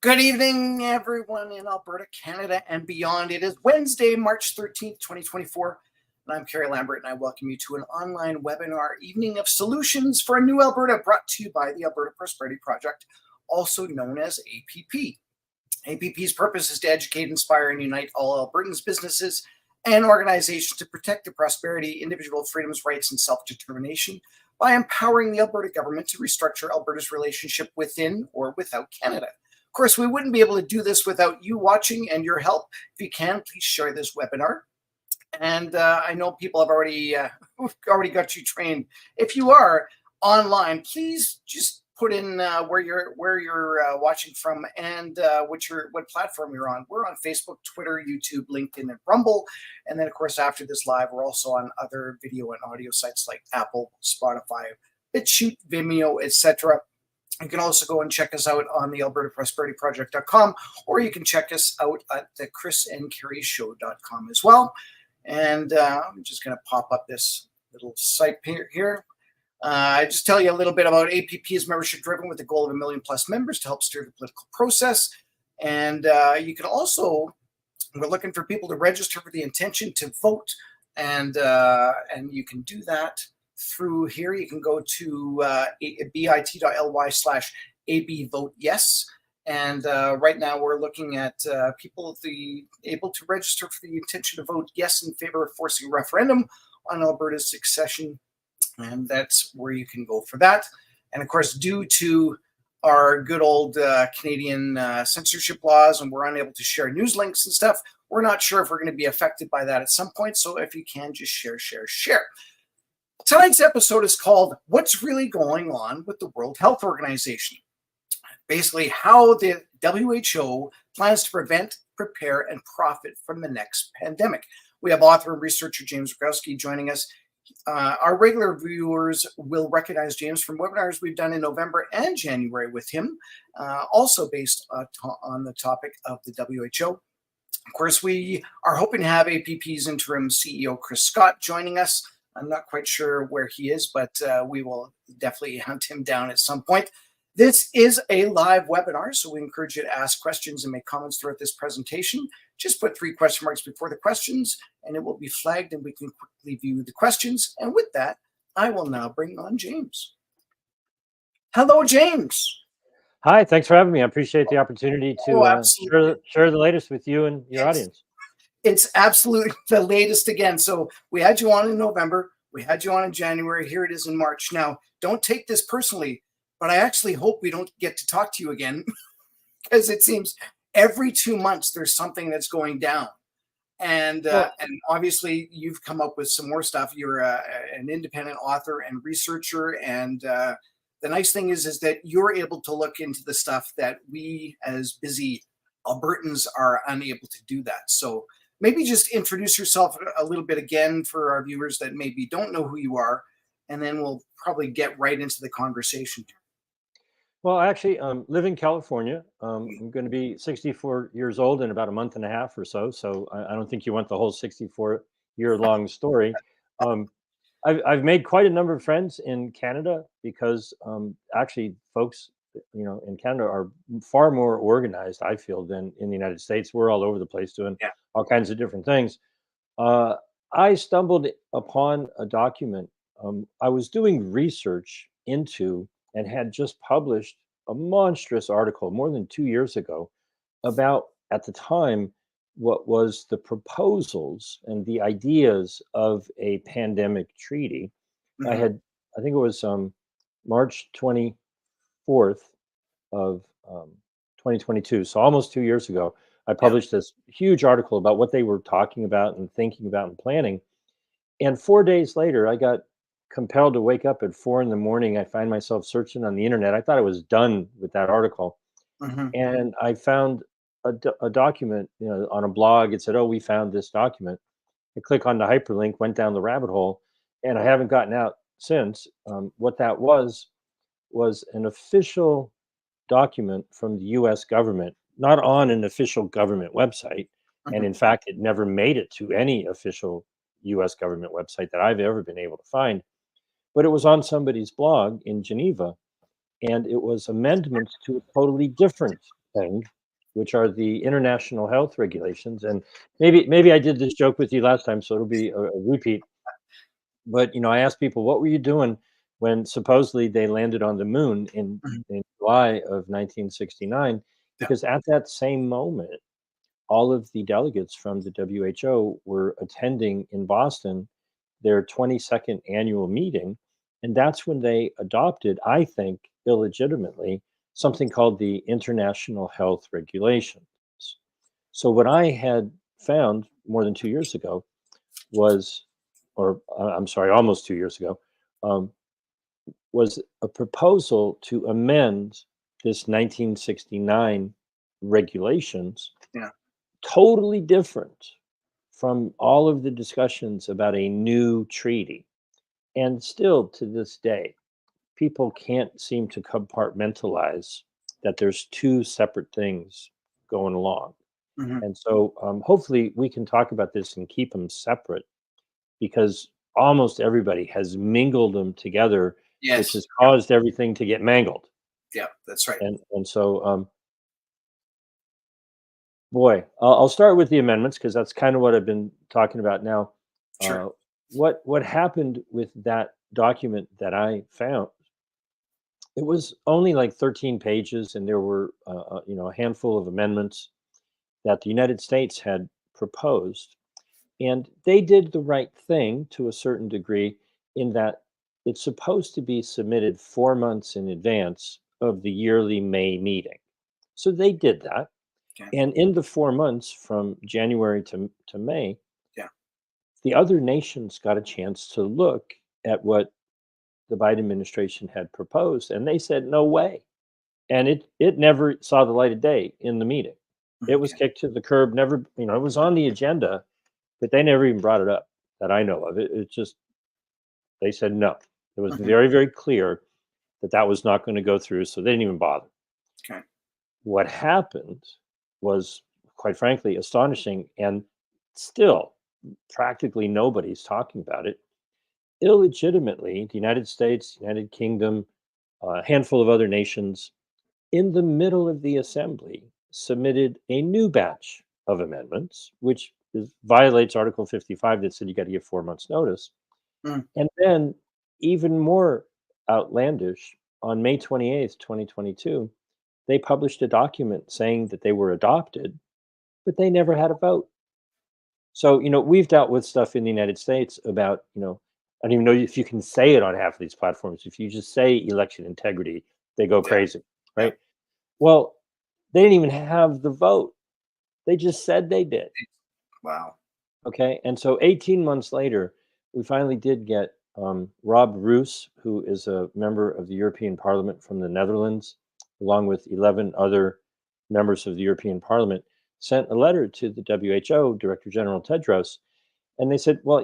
Good evening, everyone in Alberta, Canada, and beyond. It is Wednesday, March 13th, 2024, and I'm Kerry Lambert, and I welcome you to an online webinar, Evening of Solutions for a New Alberta, brought to you by the Alberta Prosperity Project, also known as APP. APP's purpose is to educate, inspire, and unite all Albertans, businesses, and organizations to protect the prosperity, individual freedoms, rights, and self-determination by empowering the Alberta government to restructure Alberta's relationship within or without Canada. Of course, we wouldn't be able to do this without you watching and your help. If you can, please share this webinar. And I know people have already got you trained. If you are online, please just put in where you're watching from and what platform you're on. We're on Facebook, Twitter, YouTube, LinkedIn, and Rumble. And then, of course, after this live, we're also on other video and audio sites like Apple, Spotify, BitChute, Vimeo, etc. You can also go and check us out on the albertaprosperityproject.com, or you can check us out at the chrisandkerryshow.com as well. And I'm just going to pop up this little site here. I just tell you a little bit about APP is membership driven with the goal of 1 million plus members to help steer the political process. And you can also, we're looking for people to register for the intention to vote. And you can do that through here. You can go to bit.ly/abvoteyes. And right now we're looking at people able to register for the intention to vote yes in favor of forcing a referendum on Alberta's succession. And that's where you can go for that. And of course, due to our good old Canadian censorship laws, and we're unable to share news links and stuff, we're not sure if we're going to be affected by that at some point. So if you can, just share. Tonight's episode is called What's Really Going On with the World Health Organization? Basically, how the WHO plans to prevent, prepare, and profit from the next pandemic. We have author and researcher James Roguski joining us. Our regular viewers will recognize James from webinars we've done in November and January with him, also based on the topic of the WHO. Of course, we are hoping to have APP's interim CEO, Chris Scott, joining us. I'm not quite sure where he is, but we will definitely hunt him down at some point. This is a live webinar, so we encourage you to ask questions and make comments throughout this presentation. Just put 3 question marks before the questions, and it will be flagged, and we can quickly view the questions. And with that, I will now bring on James. Hello, James. Hi, thanks for having me. I appreciate the opportunity to share the latest with you and your audience. It's absolutely the latest again. So we had you on in November. We had you on in January. Here it is in March. Now, don't take this personally, but I actually hope we don't get to talk to you again because it seems every 2 months there's something that's going down. And obviously you've come up with some more stuff. You're an independent author and researcher. And the nice thing is that you're able to look into the stuff that we as busy Albertans are unable to do that. So maybe just introduce yourself a little bit again for our viewers that maybe don't know who you are, and then we'll probably get right into the conversation. Well, I actually live in California. I'm going to be 64 years old in about a month and a half or so. So I don't think you want the whole 64-year-long story. I've made quite a number of friends in Canada because actually folks, in Canada are far more organized, I feel, than in the United States. We're all over the place doing all kinds of different things. I stumbled upon a document. I was doing research into and had just published a monstrous article more than 2 years ago about, at the time, what was the proposals and the ideas of a pandemic treaty. Mm-hmm. I think it was March 24th of 2022, so almost 2 years ago, I published this huge article about what they were talking about and thinking about and planning. And 4 days later, I got compelled to wake up at 4 a.m. I find myself searching on the internet. I thought I was done with that article. Mm-hmm. And I found a document, on a blog. It said, "Oh, we found this document." I click on the hyperlink, went down the rabbit hole, and I haven't gotten out since. What that was an official document from the U.S. government, not on an official government website. Mm-hmm. And in fact, it never made it to any official U.S. government website that I've ever been able to find. But it was on somebody's blog in Geneva, and it was amendments to a totally different thing, which are the international health regulations. And maybe I did this joke with you last time, so it'll be a repeat. But I asked people, what were you doing when supposedly they landed on the moon Mhm. in July of 1969? Yeah. Because at that same moment, all of the delegates from the WHO were attending in Boston their 22nd annual meeting. And that's when they adopted, I think, illegitimately, something called the International Health Regulations. So, what I had found more than 2 years ago was, or I'm sorry, almost 2 years ago, um, was a proposal to amend this 1969 regulations, Yeah. totally different from all of the discussions about a new treaty. And still to this day, people can't seem to compartmentalize that there's two separate things going along. Mhm. And so hopefully we can talk about this and keep them separate, because almost everybody has mingled them together, which Yes. has caused everything to get mangled. Yeah, that's right. And so, boy, I'll start with the amendments because that's kind of what I've been talking about now. Sure. Uh, what happened with that document that I found? It was only like 13 pages, and there were a handful of amendments that the United States had proposed, and they did the right thing to a certain degree in that it's supposed to be submitted 4 months in advance of the yearly May meeting. So they did that. Okay. And in the 4 months from January to May, Yeah. the other nations got a chance to look at what the Biden administration had proposed, and they said, no way. And it never saw the light of day in the meeting. It was Okay. kicked to the curb, never, it was on the agenda, but they never even brought it up that I know of. It just, they said no. It was Mhm. very, very clear that that was not going to go through, so they didn't even bother. Okay. What happened was, quite frankly, astonishing, and still practically nobody's talking about it. Illegitimately, the United States, United Kingdom, a handful of other nations, in the middle of the assembly, submitted a new batch of amendments, which violates Article 55 that said you got to give 4 months' notice. Mm. And then, even more outlandish, on May 28th, 2022, they published a document saying that they were adopted, but they never had a vote. So, we've dealt with stuff in the United States about, I don't even know if you can say it on half of these platforms. If you just say election integrity, they go Yeah. crazy, Yeah. right? Well, they didn't even have the vote. They just said they did. Wow. Okay. And so 18 months later, we finally did get Rob Roos, who is a member of the European Parliament from the Netherlands, along with 11 other members of the European Parliament, sent a letter to the WHO Director General Tedros. And they said, well,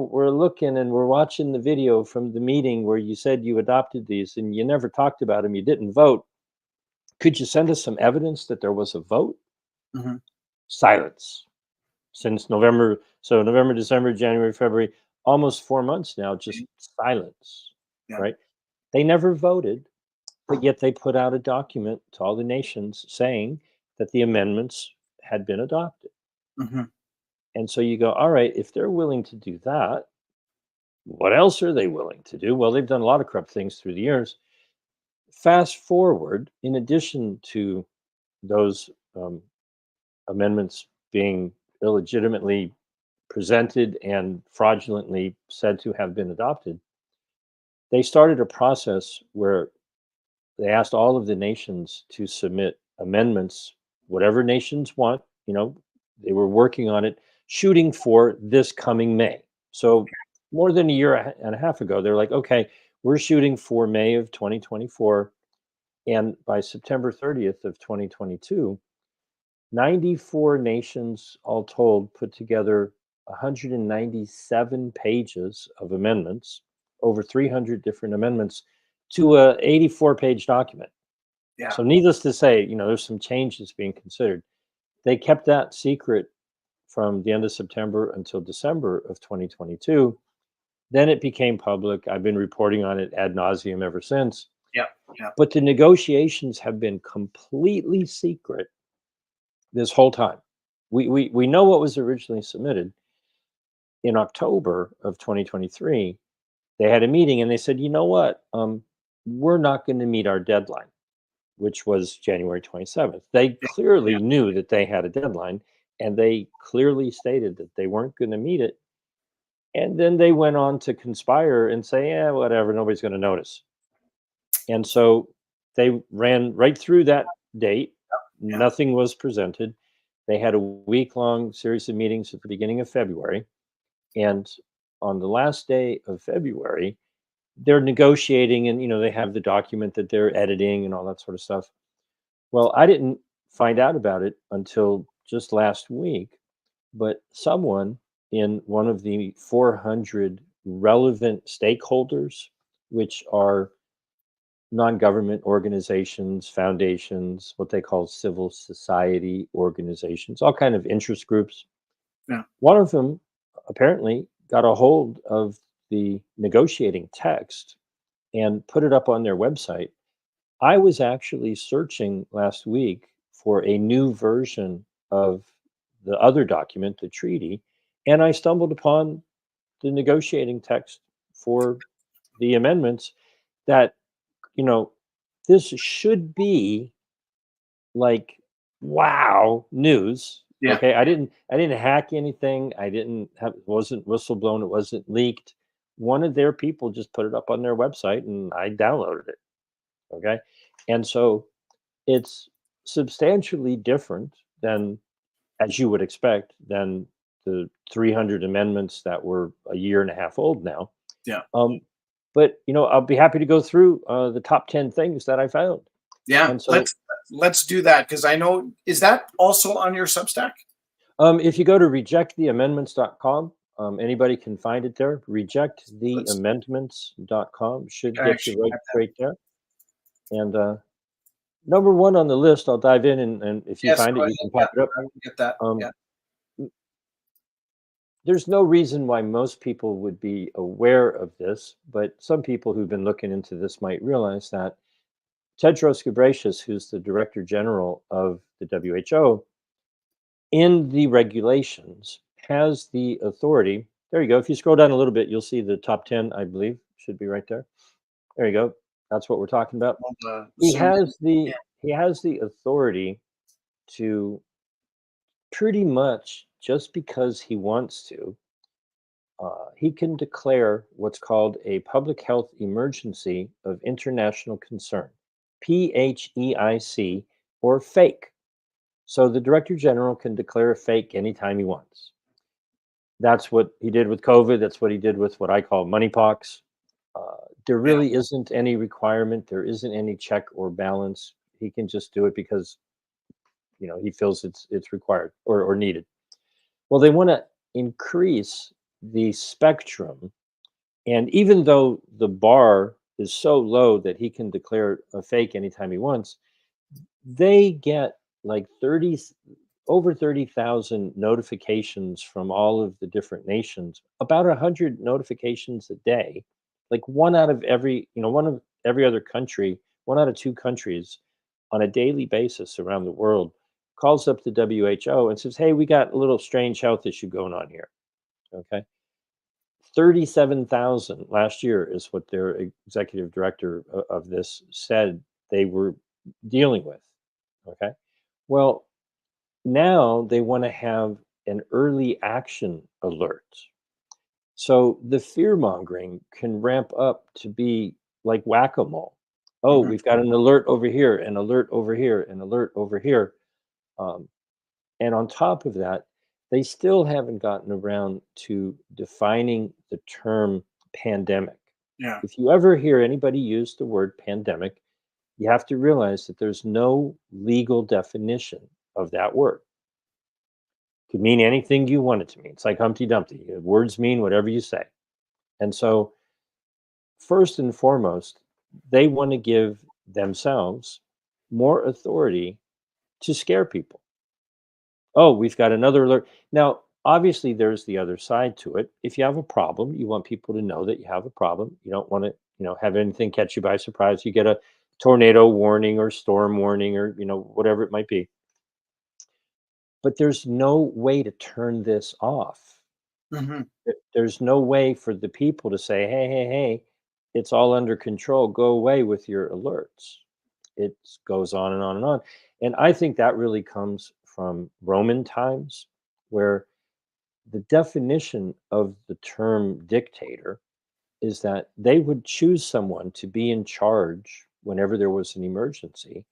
we're looking and we're watching the video from the meeting where you said you adopted these and you never talked about them. You didn't vote. Could you send us some evidence that there was a vote? Mhm. Silence. Since November, so November, December, January, February, almost 4 months now, just Okay. silence, Yeah. right? They never voted, but yet they put out a document to all the nations saying that the amendments had been adopted. Mhm. And so you go, all right, if they're willing to do that, what else are they willing to do? Well, they've done a lot of corrupt things through the years. Fast forward, in addition to those amendments being illegitimately presented and fraudulently said to have been adopted, they started a process where they asked all of the nations to submit amendments, whatever nations want. They were working on it, shooting for this coming May. So more than a year and a half ago, they're like, okay, we're shooting for May of 2024. And by September 30th of 2022, 94 nations all told put together 197 pages of amendments, over 300 different amendments to a 84-page document. Yeah. So needless to say, there's some changes being considered. They kept that secret from the end of September until December of 2022. Then it became public. I've been reporting on it ad nauseum ever since. Yeah. Yeah. But the negotiations have been completely secret this whole time. We know what was originally submitted in October of 2023. They had a meeting and they said, you know what? We're not going to meet our deadline, which was January 27th. They Yeah. clearly knew that they had a deadline and they clearly stated that they weren't going to meet it. And then they went on to conspire and say, yeah, whatever, nobody's going to notice. And so they ran right through that date. Yeah. Nothing was presented. They had a week long series of meetings at the beginning of February. And on the last day of February, they're negotiating and they have the document that they're editing and all that sort of stuff. Well, I didn't find out about it until just last week, but someone in one of the 400 relevant stakeholders, which are non-government organizations, foundations, what they call civil society organizations, all kind of interest groups. Yeah. One of them apparently got a hold of the negotiating text and put it up on their website. I was actually searching last week for a new version of the other document, the treaty, and I stumbled upon the negotiating text for the amendments that, you know, this should be like wow news. Yeah. Okay. I didn't hack anything. I didn't have it wasn't whistleblown, it wasn't leaked. One of their people just put it up on their website and I downloaded it. Okay. And so it's substantially different than, as you would expect, than the 300 amendments that were a year and a half old now. Yeah. Um, but I'll be happy to go through the top 10 things that I found. Yeah. And so, Let's do that, because I know, is that also on your Substack? if you go to rejecttheamendments.com, anybody can find it there. Let's Rejecttheamendments.com should I get actually you right, have that. right there. And number one on the list, I'll dive in, and if you Yes, find go it, ahead. you can Yeah, pop it up. I will get that. Um, Yeah. there's no reason why most people would be aware of this, but some people who've been looking into this might realize that Tedros Ghebreyesus, who's the Director General of the WHO, in the regulations has the authority. There you go. If you scroll down a little bit, you'll see the top 10, I believe, should be right there. There you go. That's what we're talking about. He Zoom in. has Yeah. the authority to pretty much just because he wants to, he can declare what's called a public health emergency of international concern, PHEIC, or fake. So the Director General can declare a fake anytime he wants. That's what he did with COVID. That's what he did with what I call moneypox. There Yeah. really isn't any requirement. There isn't any check or balance. He can just do it because he feels it's required or needed. Well, they want to increase the spectrum, and even though the bar is so low that he can declare a fake anytime he wants, they get like 30 over 30,000 notifications from all of the different nations, about 100 notifications a day, like one of every other country, one out of two countries on a daily basis around the world calls up the WHO and says, hey, we got a little strange health issue going on here. Okay. 37,000 last year is what their executive director of this said they were dealing with. Okay. Well, now they want to have an early action alert. So the fear mongering can ramp up to be like whack a mole. Oh, Mhm. we've got an alert over here, an alert over here, an alert over here. Um, and on top of that, they still haven't gotten around to defining the term pandemic. Yeah. If you ever hear anybody use the word pandemic, you have to realize that there's no legal definition of that word. Could mean anything you want it to mean. It's like Humpty Dumpty. Words mean whatever you say. And so, first and foremost, they want to give themselves more authority to scare people. Oh, we've got another alert. Now, obviously, there's the other side to it. If you have a problem, you want people to know that you have a problem. You don't want to have anything catch you by surprise. You get a tornado warning or storm warning or whatever it might be. But there's no way to turn this off. Hmm. There's no way for the people to say, hey, hey, hey, it's all under control. Go away with your alerts. It goes on and on and on. And I think that really comes from Roman times, where the definition of the term dictator is that they would choose someone to be in charge whenever there was an emergency,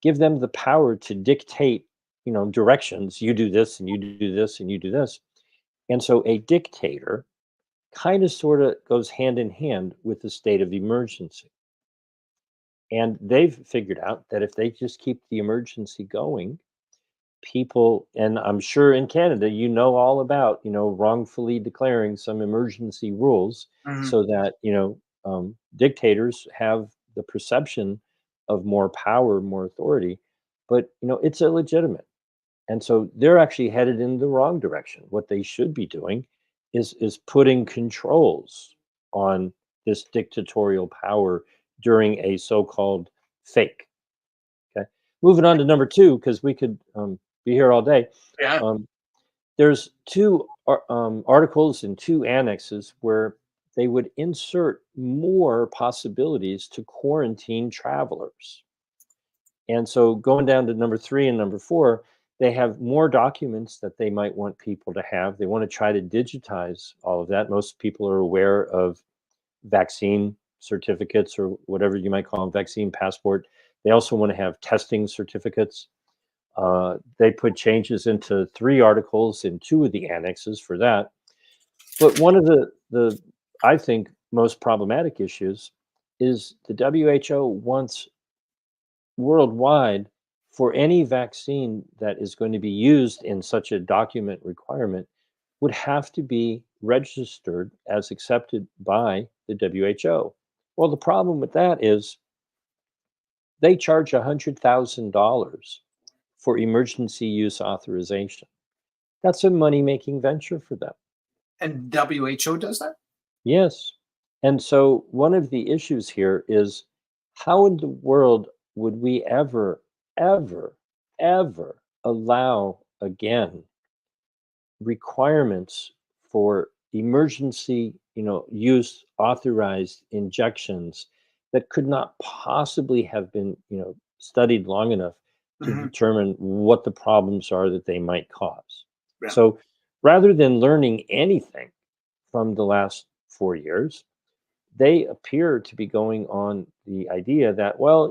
give them the power to dictate, directions. You do this and you do this and you do this. And so a dictator kind of sort of goes hand in hand with the state of emergency. And they've figured out that if they just keep the emergency going, people, and I'm sure in Canada, all about, wrongfully declaring some emergency rules Hmm. so that, dictators have the perception of more power, more authority, but, it's illegitimate. And so they're actually headed in the wrong direction. What they should be doing is putting controls on this dictatorial power during a so-called fake. Okay. Moving on to number two, because we could be here all day. Yeah. Um, there's two articles and two annexes where they would insert more possibilities to quarantine travelers. And so going down to number three and number four, they have more documents that they might want people to have. They want to try to digitize all of that. Most people are aware of vaccine certificates or whatever you might call them, vaccine passport. They also want to have testing certificates. They put changes into three articles in two of the annexes for that. But one of the I think most problematic issues is the WHO wants worldwide for any vaccine that is going to be used in such a document requirement would have to be registered as accepted by the WHO. Well, the problem with that is they charge $100,000 for emergency use authorization. That's a money making venture for them. And WHO does that? Yes. And so one of the issues here is how in the world would we ever, ever, ever allow again requirements for emergency, use authorized injections that could not possibly have been, studied long enough to Hmm. determine what the problems are that they might cause. Yeah. So rather than learning anything from the last 4 years, they appear to be going on the idea that, well,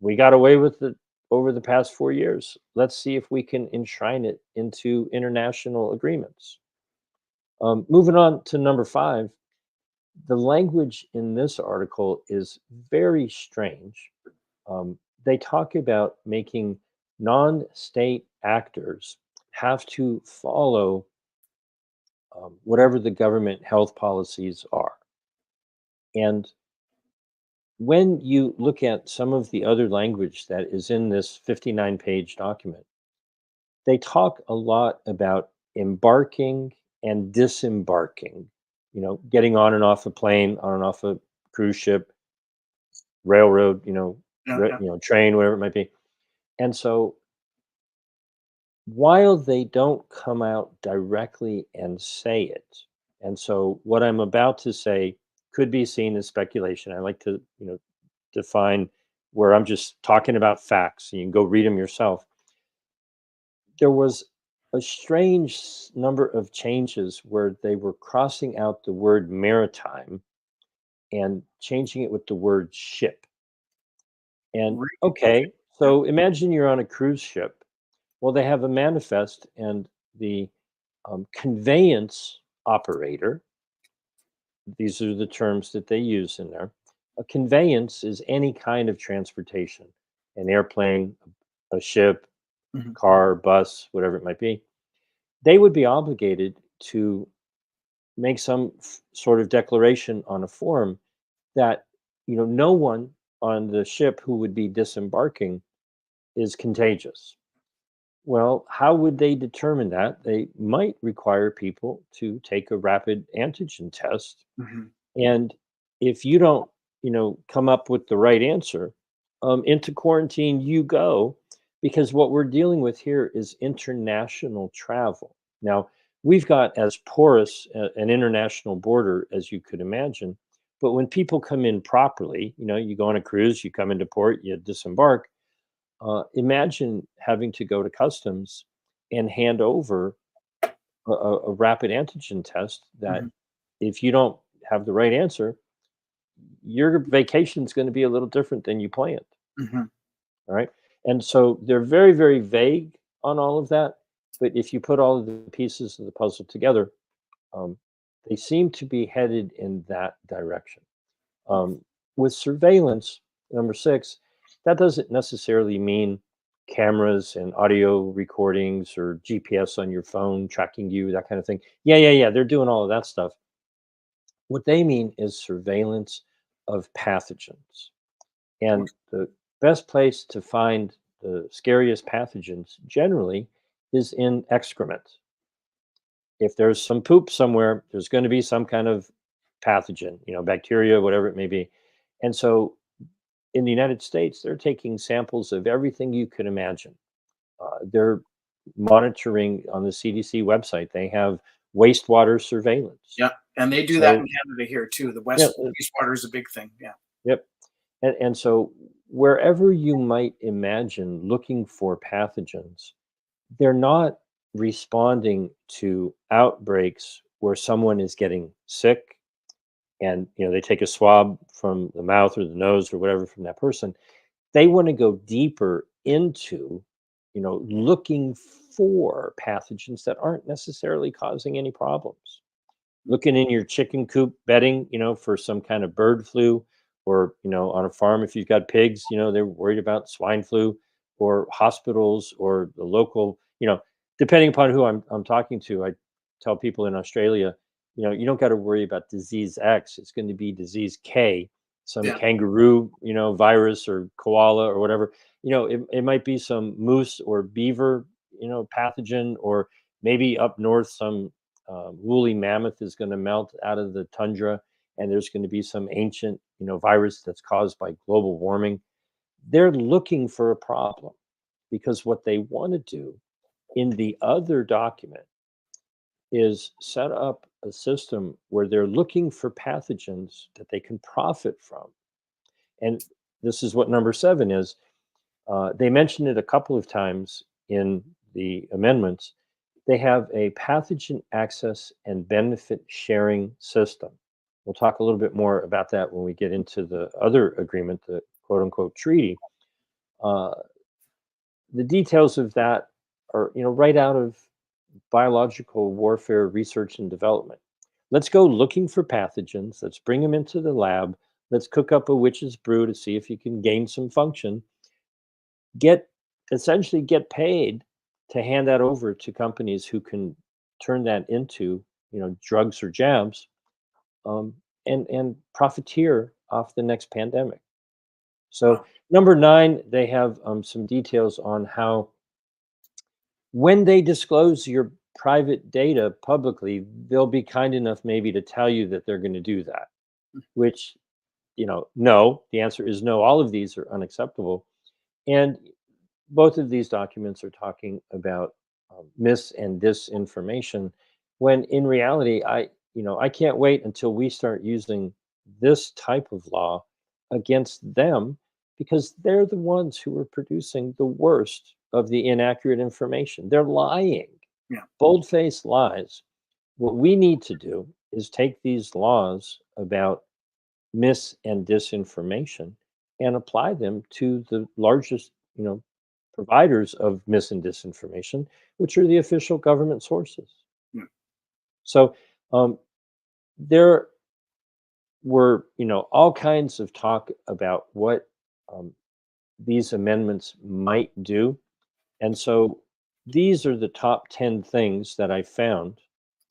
we got away with it over the past 4 years. Let's see if we can enshrine it into international agreements. Moving on to number five, the language in this article is very strange. They talk about making non state actors have to follow whatever the government health policies are. And when you look at some of the other language that is in this 59-page document, they talk a lot about embarking and disembarking, getting on and off a plane, on and off a cruise ship, railroad, Yeah. Yeah. train, whatever it might be. And so while they don't come out directly and say it, and so what I'm about to say could be seen as speculation. I like to, define where I'm just talking about facts. And you can go read them yourself. There was a strange number of changes where they were crossing out the word maritime and changing it with the word ship. And Really? Okay. okay, Yeah. so imagine you're on a cruise ship. Well, they have a manifest, and the conveyance operator, these are the terms that they use in there. A conveyance is any kind of transportation, an airplane, a ship, Mhm. car, bus, whatever it might be. They would be obligated to make some sort of declaration on a form that no one on the ship who would be disembarking is contagious. Well, how would they determine that? They might require people to take a rapid antigen test. Mhm. And if you don't, come up with the right answer, into quarantine you go, because what we're dealing with here is international travel. Now, we've got as porous an international border as you could imagine. But when people come in properly, you go on a cruise, you come into port, you disembark. Imagine having to go to customs and hand over a rapid antigen test that, Mhm. if you don't have the right answer, your vacation is going to be a little different than you planned. Mhm. All right. And so they're very, very vague on all of that. But if you put all of the pieces of the puzzle together, um, they seem to be headed in that direction. Um, with surveillance, number six, that doesn't necessarily mean cameras and audio recordings or GPS on your phone tracking you, that kind of thing. Yeah, yeah, yeah. They're doing all of that stuff. What they mean is surveillance of pathogens. And the best place to find the scariest pathogens generally is in excrement. If there's some poop somewhere, there's going to be some kind of pathogen, bacteria, whatever it may be. And so in the United States, they're taking samples of everything you could imagine. They're monitoring on the CDC website. They have wastewater surveillance. Yeah, and they do that in So, Canada here too. The yeah, wastewater is a big thing. Yeah. yep. And so wherever you might imagine looking for pathogens, they're not responding to outbreaks where someone is getting sick, and they take a swab from the mouth or the nose or whatever from that person. They want to go deeper into, looking for pathogens that aren't necessarily causing any problems. Looking in your chicken coop bedding, for some kind of bird flu, or, on a farm, if you've got pigs, they're worried about swine flu, or hospitals, or the local, depending upon who I'm talking to. I tell people in Australia, you don't got to worry about disease X. It's going to be disease K, some Yeah. kangaroo, virus, or koala, or whatever. It might be some moose or beaver, pathogen, or maybe up north some woolly mammoth is going to melt out of the tundra, and there's going to be some ancient, virus that's caused by global warming. They're looking for a problem, because what they want to do in the other document is set up a system where they're looking for pathogens that they can profit from. And this is what number seven is. They mentioned it a couple of times in the amendments. They have a pathogen access and benefit sharing system. We'll talk a little bit more about that when we get into the other agreement, the quote unquote treaty. Uh, the details of that are, right out of biological warfare research and development. Let's go looking for pathogens. Let's bring them into the lab. Let's cook up a witch's brew to see if you can gain some function. Get Essentially get paid to hand that over to companies who can turn that into, drugs or jabs, um, and profiteer off the next pandemic. So Wow. number nine, they have some details on how, when they disclose your private data publicly, they'll be kind enough maybe to tell you that they're going to do that, which, no, the answer is no. All of these are unacceptable. And both of these documents are talking about mis and disinformation, when in reality, I can't wait until we start using this type of law against them, because they're the ones who are producing the worst of the inaccurate information. They're lying, Yeah. bold-faced lies. What we need to do is take these laws about mis and disinformation and apply them to the largest, providers of mis and disinformation, which are the official government sources. Yeah. So there were, all kinds of talk about what um, these amendments might do. And so these are the top 10 things that I found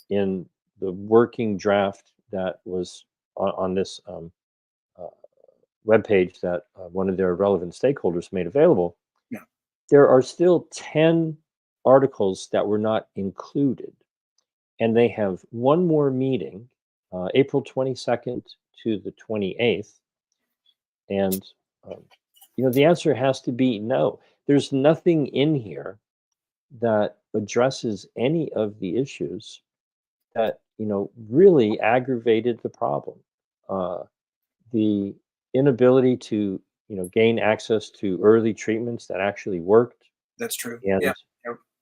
in the working draft that was on this uh, webpage that one of their relevant stakeholders made available. Yeah. There are still 10 articles that were not included, and they have one more meeting April 22nd to the 28th. And, um, the answer has to be no. There's nothing in here that addresses any of the issues that, really aggravated the problem. Uh, the inability to, gain access to early treatments that actually worked, That's true. Yeah.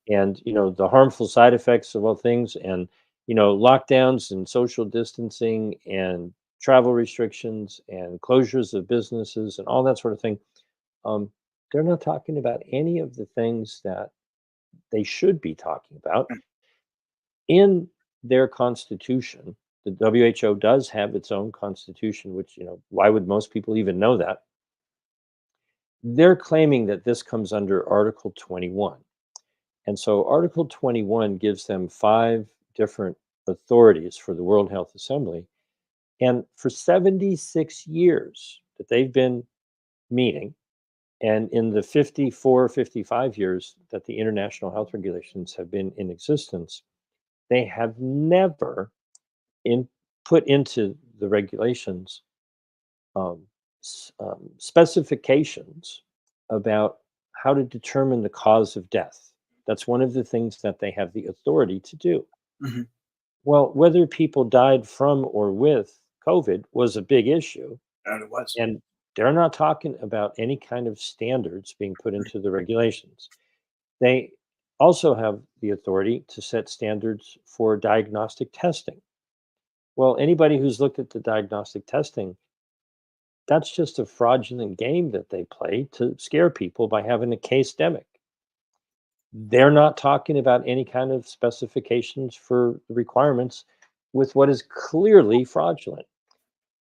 and Yep. the harmful side effects of all things, and lockdowns and social distancing and travel restrictions and closures of businesses and all that sort of thing. um, they're not talking about any of the things that they should be talking about in their constitution. The WHO does have its own constitution, which, why would most people even know that? They're claiming that this comes under Article 21. And so Article 21 gives them 5 different authorities for the World Health Assembly. And for 76 years that they've been meeting, and in the 54, 55 years that the international health regulations have been in existence, they have never put into the regulations um, specifications about how to determine the cause of death. That's one of the things that they have the authority to do. Mhm. Well, whether people died from or with COVID was a big issue, And it was. and they're not talking about any kind of standards being put into the regulations. They also have the authority to set standards for diagnostic testing. Well, anybody who's looked at the diagnostic testing, that's just a fraudulent game that they play to scare people by having a case demic. They're not talking about any kind of specifications for the requirements with what is clearly fraudulent.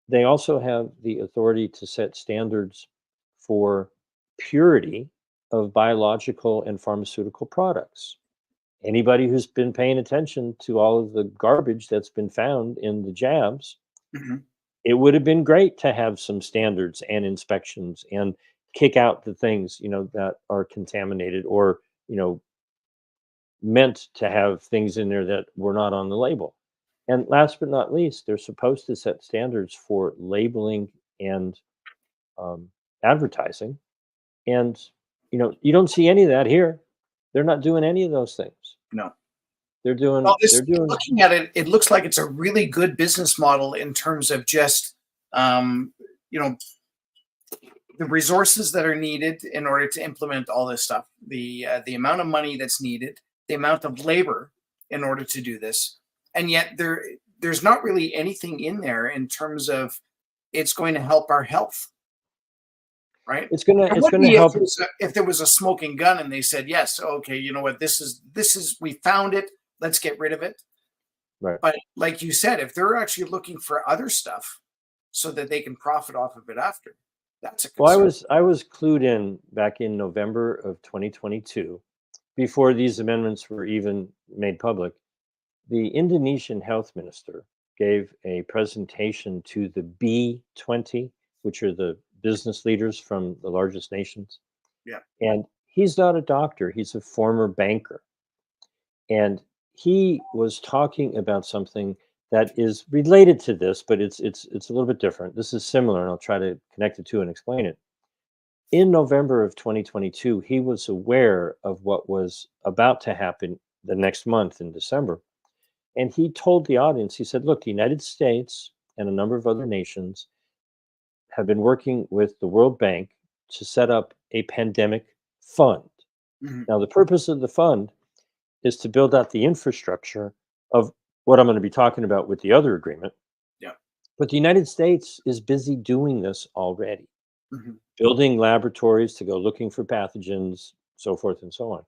They also have the authority to set standards for purity of biological and pharmaceutical products. Anybody who's been paying attention to all of the garbage that's been found in the jabs, Mhm. it would have been great to have some standards and inspections and kick out the things, that are contaminated or, meant to have things in there that were not on the label. And last but not least, they're supposed to set standards for labeling and um, advertising. And, you don't see any of that here. They're not doing any of those things. No. They're doing, Well, this they're doing, looking at it, it looks like it's a really good business model in terms of just um, you know the resources that are needed in order to implement all this stuff, the amount of money that's needed, the amount of labor in order to do this, and yet there's not really anything in there in terms of it's going to help our health, right? It it's would gonna be if, help. if there was a smoking gun and they said, yes, okay, you know what, this is we found it, let's get rid of it. Right. But like you said, if they're actually looking for other stuff so that they can profit off of it after, that's a Well, concern. I was clued in back in November of 2022, before these amendments were even made public. The Indonesian health minister gave a presentation to the B20, which are the business leaders from the largest nations. Yeah. And he's not a doctor, he's a former banker. And he was talking about something that is related to this, but it's a little bit different. This is similar, and I'll try to connect the two and explain it. In November of 2022, he was aware of what was about to happen the next month in December. And he told the audience, he said, look, the United States and a number of other nations have been working with the World Bank to set up a pandemic fund. Mhm. Now, the purpose of the fund is to build out the infrastructure of what I'm going to be talking about with the other agreement. Yeah. But the United States is busy doing this already, Mhm. building laboratories to go looking for pathogens, so forth and so on.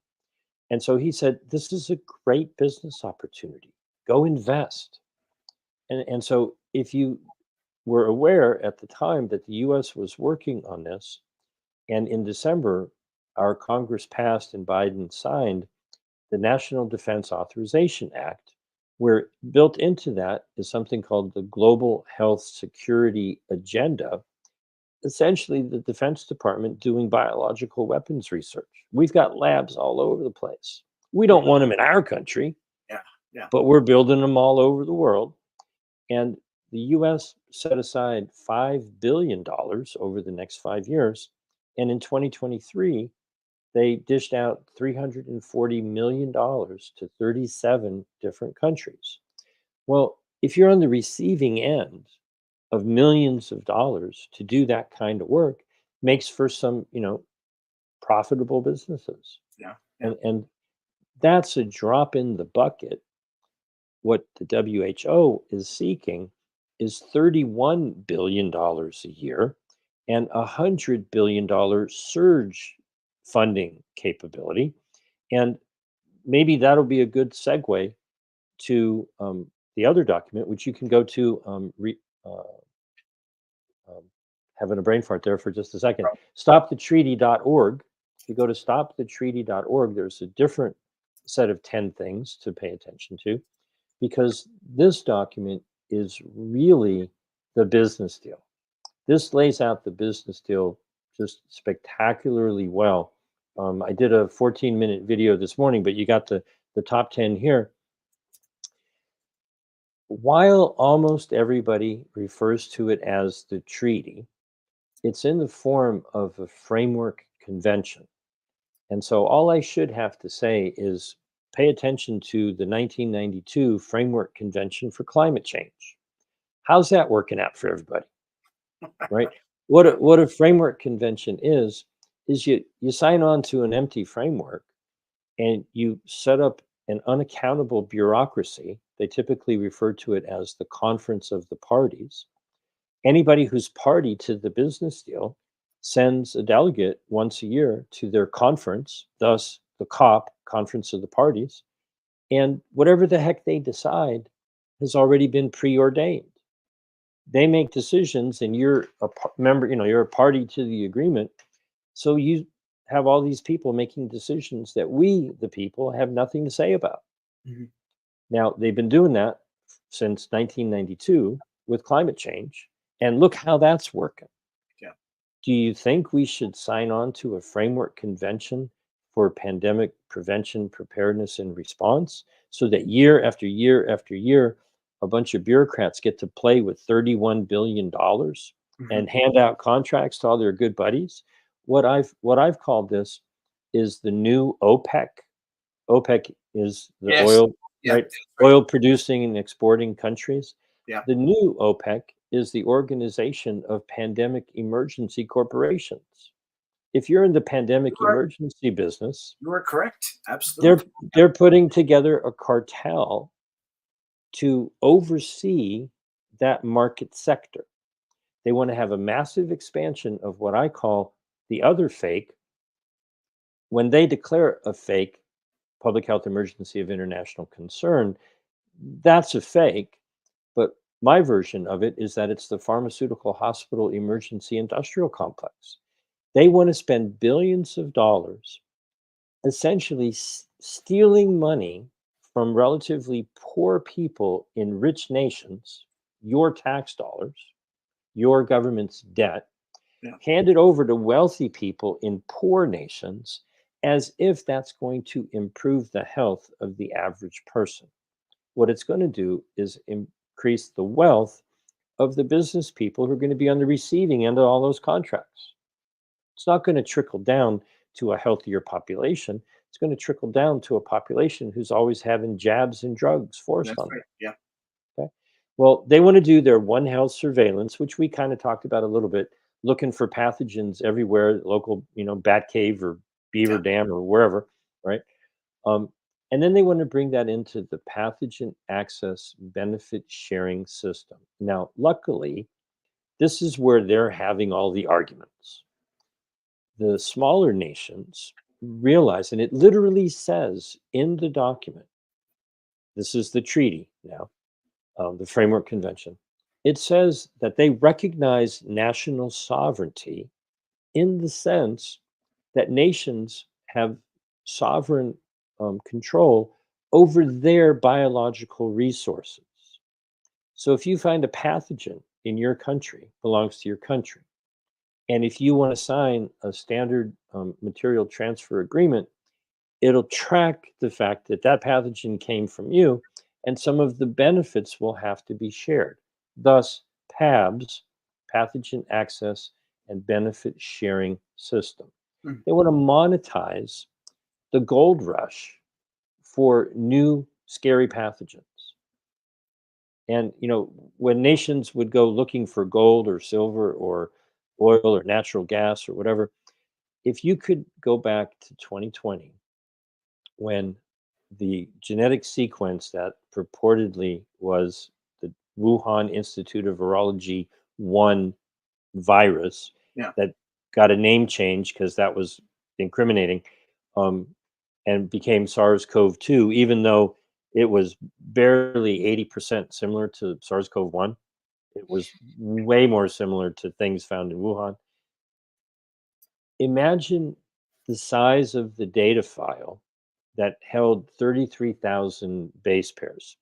And so he said, this is a great business opportunity. Go invest. And so if you were aware at the time that the US was working on this, and in December, our Congress passed and Biden signed the National Defense Authorization Act, where built into that is something called the Global Health Security Agenda, essentially the Defense Department doing biological weapons research. We've got labs all over the place. We don't want them in our country, Yeah. Yeah. but we're building them all over the world. And the US set aside $5 billion over the next 5 years. And in 2023, they dished out $340 million to 37 different countries. Well, if you're on the receiving end of millions of dollars to do that kind of work, makes for some, profitable businesses. Yeah. Yeah. And that's a drop in the bucket. What the WHO is seeking is $31 billion a year and $100 billion surge funding capability. And maybe that'll be a good segue to the other document, which you can go to. Um, Having a brain fart there for just a second. Stopthetreaty.org. If you go to stopthetreaty.org, there's a different set of 10 things to pay attention to, because this document is really the business deal. This lays out the business deal just spectacularly well. I did a 14-minute video this morning, but you got the top 10 here. While almost everybody refers to it as the treaty, it's in the form of a framework convention. And so all I should have to say is pay attention to the 1992 Framework Convention for Climate Change. How's that working out for everybody? Right? What a framework convention is you sign on to an empty framework and you set up an unaccountable bureaucracy. They typically refer to it as the Conference of the Parties. Anybody who's party to the business deal sends a delegate once a year to their conference, thus the COP, Conference of the Parties, and whatever the heck they decide has already been preordained. They make decisions and you're a member, you're a party to the agreement. So you have all these people making decisions that we, the people, have nothing to say about. Mhm. Now, they've been doing that since 1992 with climate change. And look how that's working. Yeah. Do you think we should sign on to a framework convention for pandemic prevention, preparedness, and response so that year after year after year, a bunch of bureaucrats get to play with $31 billion and hand out contracts to all their good buddies? What I've called this is the new OPEC. OPEC is the Yes. oil, Yeah. right? Oil producing and exporting countries. Yeah. The new OPEC is the Organization of Pandemic Emergency Corporations. If you're in the pandemic emergency business, You are correct. Absolutely. they're putting together a cartel to oversee that market sector. They want to have a massive expansion of what I call the other fake. When they declare a fake public health emergency of international concern, that's a fake. But my version of it is that it's the pharmaceutical hospital emergency industrial complex. They want to spend billions of dollars essentially stealing money from relatively poor people in rich nations, your tax dollars, your government's debt, hand it over to wealthy people in poor nations as if that's going to improve the health of the average person. What it's going to do is increase the wealth of the business people who are going to be on the receiving end of all those contracts. It's not going to trickle down to a healthier population. It's going to trickle down to a population who's always having jabs and drugs forced on them. Yeah. Okay. Well, they want to do their One Health surveillance, which we kind of talked about a little bit, looking for pathogens everywhere, local, bat cave or beaver dam or wherever, right? And then they want to bring that into the pathogen access benefit sharing system. Now, luckily, this is where they're having all the arguments. The smaller nations realize, and it literally says in the document, this is the treaty now, the Framework Convention. It says that they recognize national sovereignty in the sense that nations have sovereign control over their biological resources. So if you find a pathogen in your country, belongs to your country, and if you want to sign a standard material transfer agreement, it'll track the fact that that pathogen came from you, and some of the benefits will have to be shared. Thus, PABS, pathogen access and benefit sharing system. Mm. They want to monetize the gold rush for new scary pathogens. And when nations would go looking for gold or silver or oil or natural gas or whatever, if you could go back to 2020 when the genetic sequence that purportedly was the Wuhan Institute of Virology 1 virus Yeah. that got a name change because that was incriminating, um, and became SARS-CoV-2, even though it was barely 80% similar to SARS-CoV-1. It was way more similar to things found in Wuhan. Imagine the size of the data file that held 33,000 base pairs.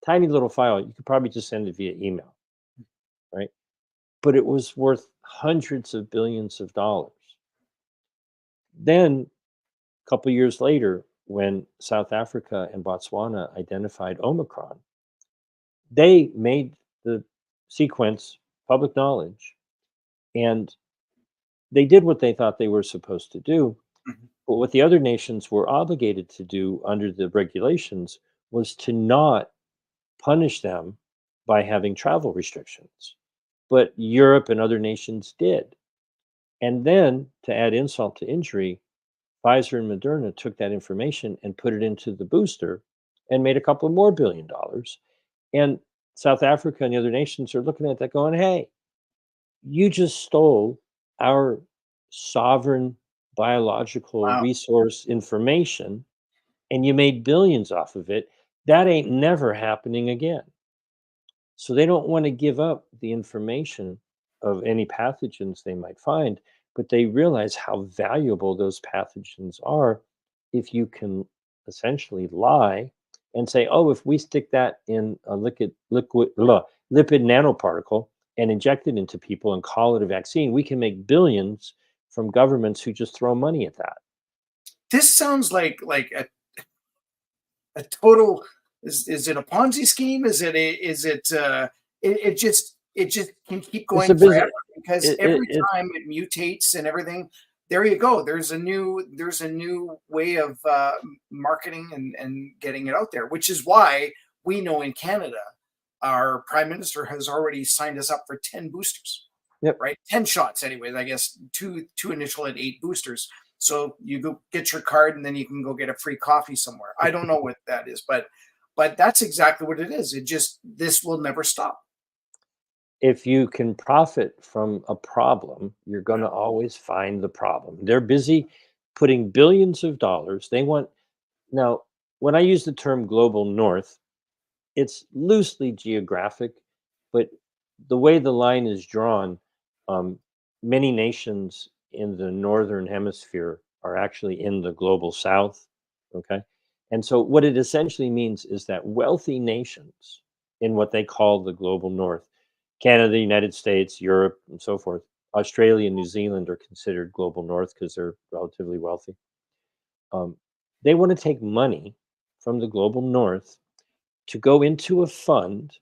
Tiny little file. You could probably just send it via email, right? But it was worth hundreds of billions of dollars. Then, a couple years later, when South Africa and Botswana identified Omicron, they made the sequence public knowledge, and they did what they thought they were supposed to do. Mhm. But what the other nations were obligated to do under the regulations was to not punish them by having travel restrictions. But Europe and other nations did. And then, to add insult to injury, Pfizer and Moderna took that information and put it into the booster and made a couple of more $1 billion. And South Africa and the other nations are looking at that going, hey, you just stole our sovereign biological Wow. resource information and you made billions off of it. That ain't never happening again. So they don't want to give up the information of any pathogens they might find, but they realize how valuable those pathogens are if you can essentially lie and say, oh, if we stick that in a lipid nanoparticle and inject it into people and call it a vaccine, we can make billions from governments who just throw money at that. This sounds like a total. Is it a Ponzi scheme? It just can keep It's a going forever business. because every time it mutates and everything. There you go. There's a new way of marketing and getting it out there, which is why we know in Canada, our prime minister has already signed us up for 10 boosters, Yep. right? 10 shots, anyways. I guess two initial and 8 boosters. So you go get your card and then you can go get a free coffee somewhere. I don't know what that is, but that's exactly what it is. This will never stop. If you can profit from a problem, you're going to always find the problem. They're busy putting billions of dollars. They want now, when I use the term global north, it's loosely geographic, but the way the line is drawn, um, many nations in the northern hemisphere are actually in the global south. Okay. And so, what it essentially means is that wealthy nations in what they call the global north, Canada, the United States, Europe, and so forth, Australia and New Zealand are considered global north because they're relatively wealthy. Um, they want to take money from the global north to go into a fund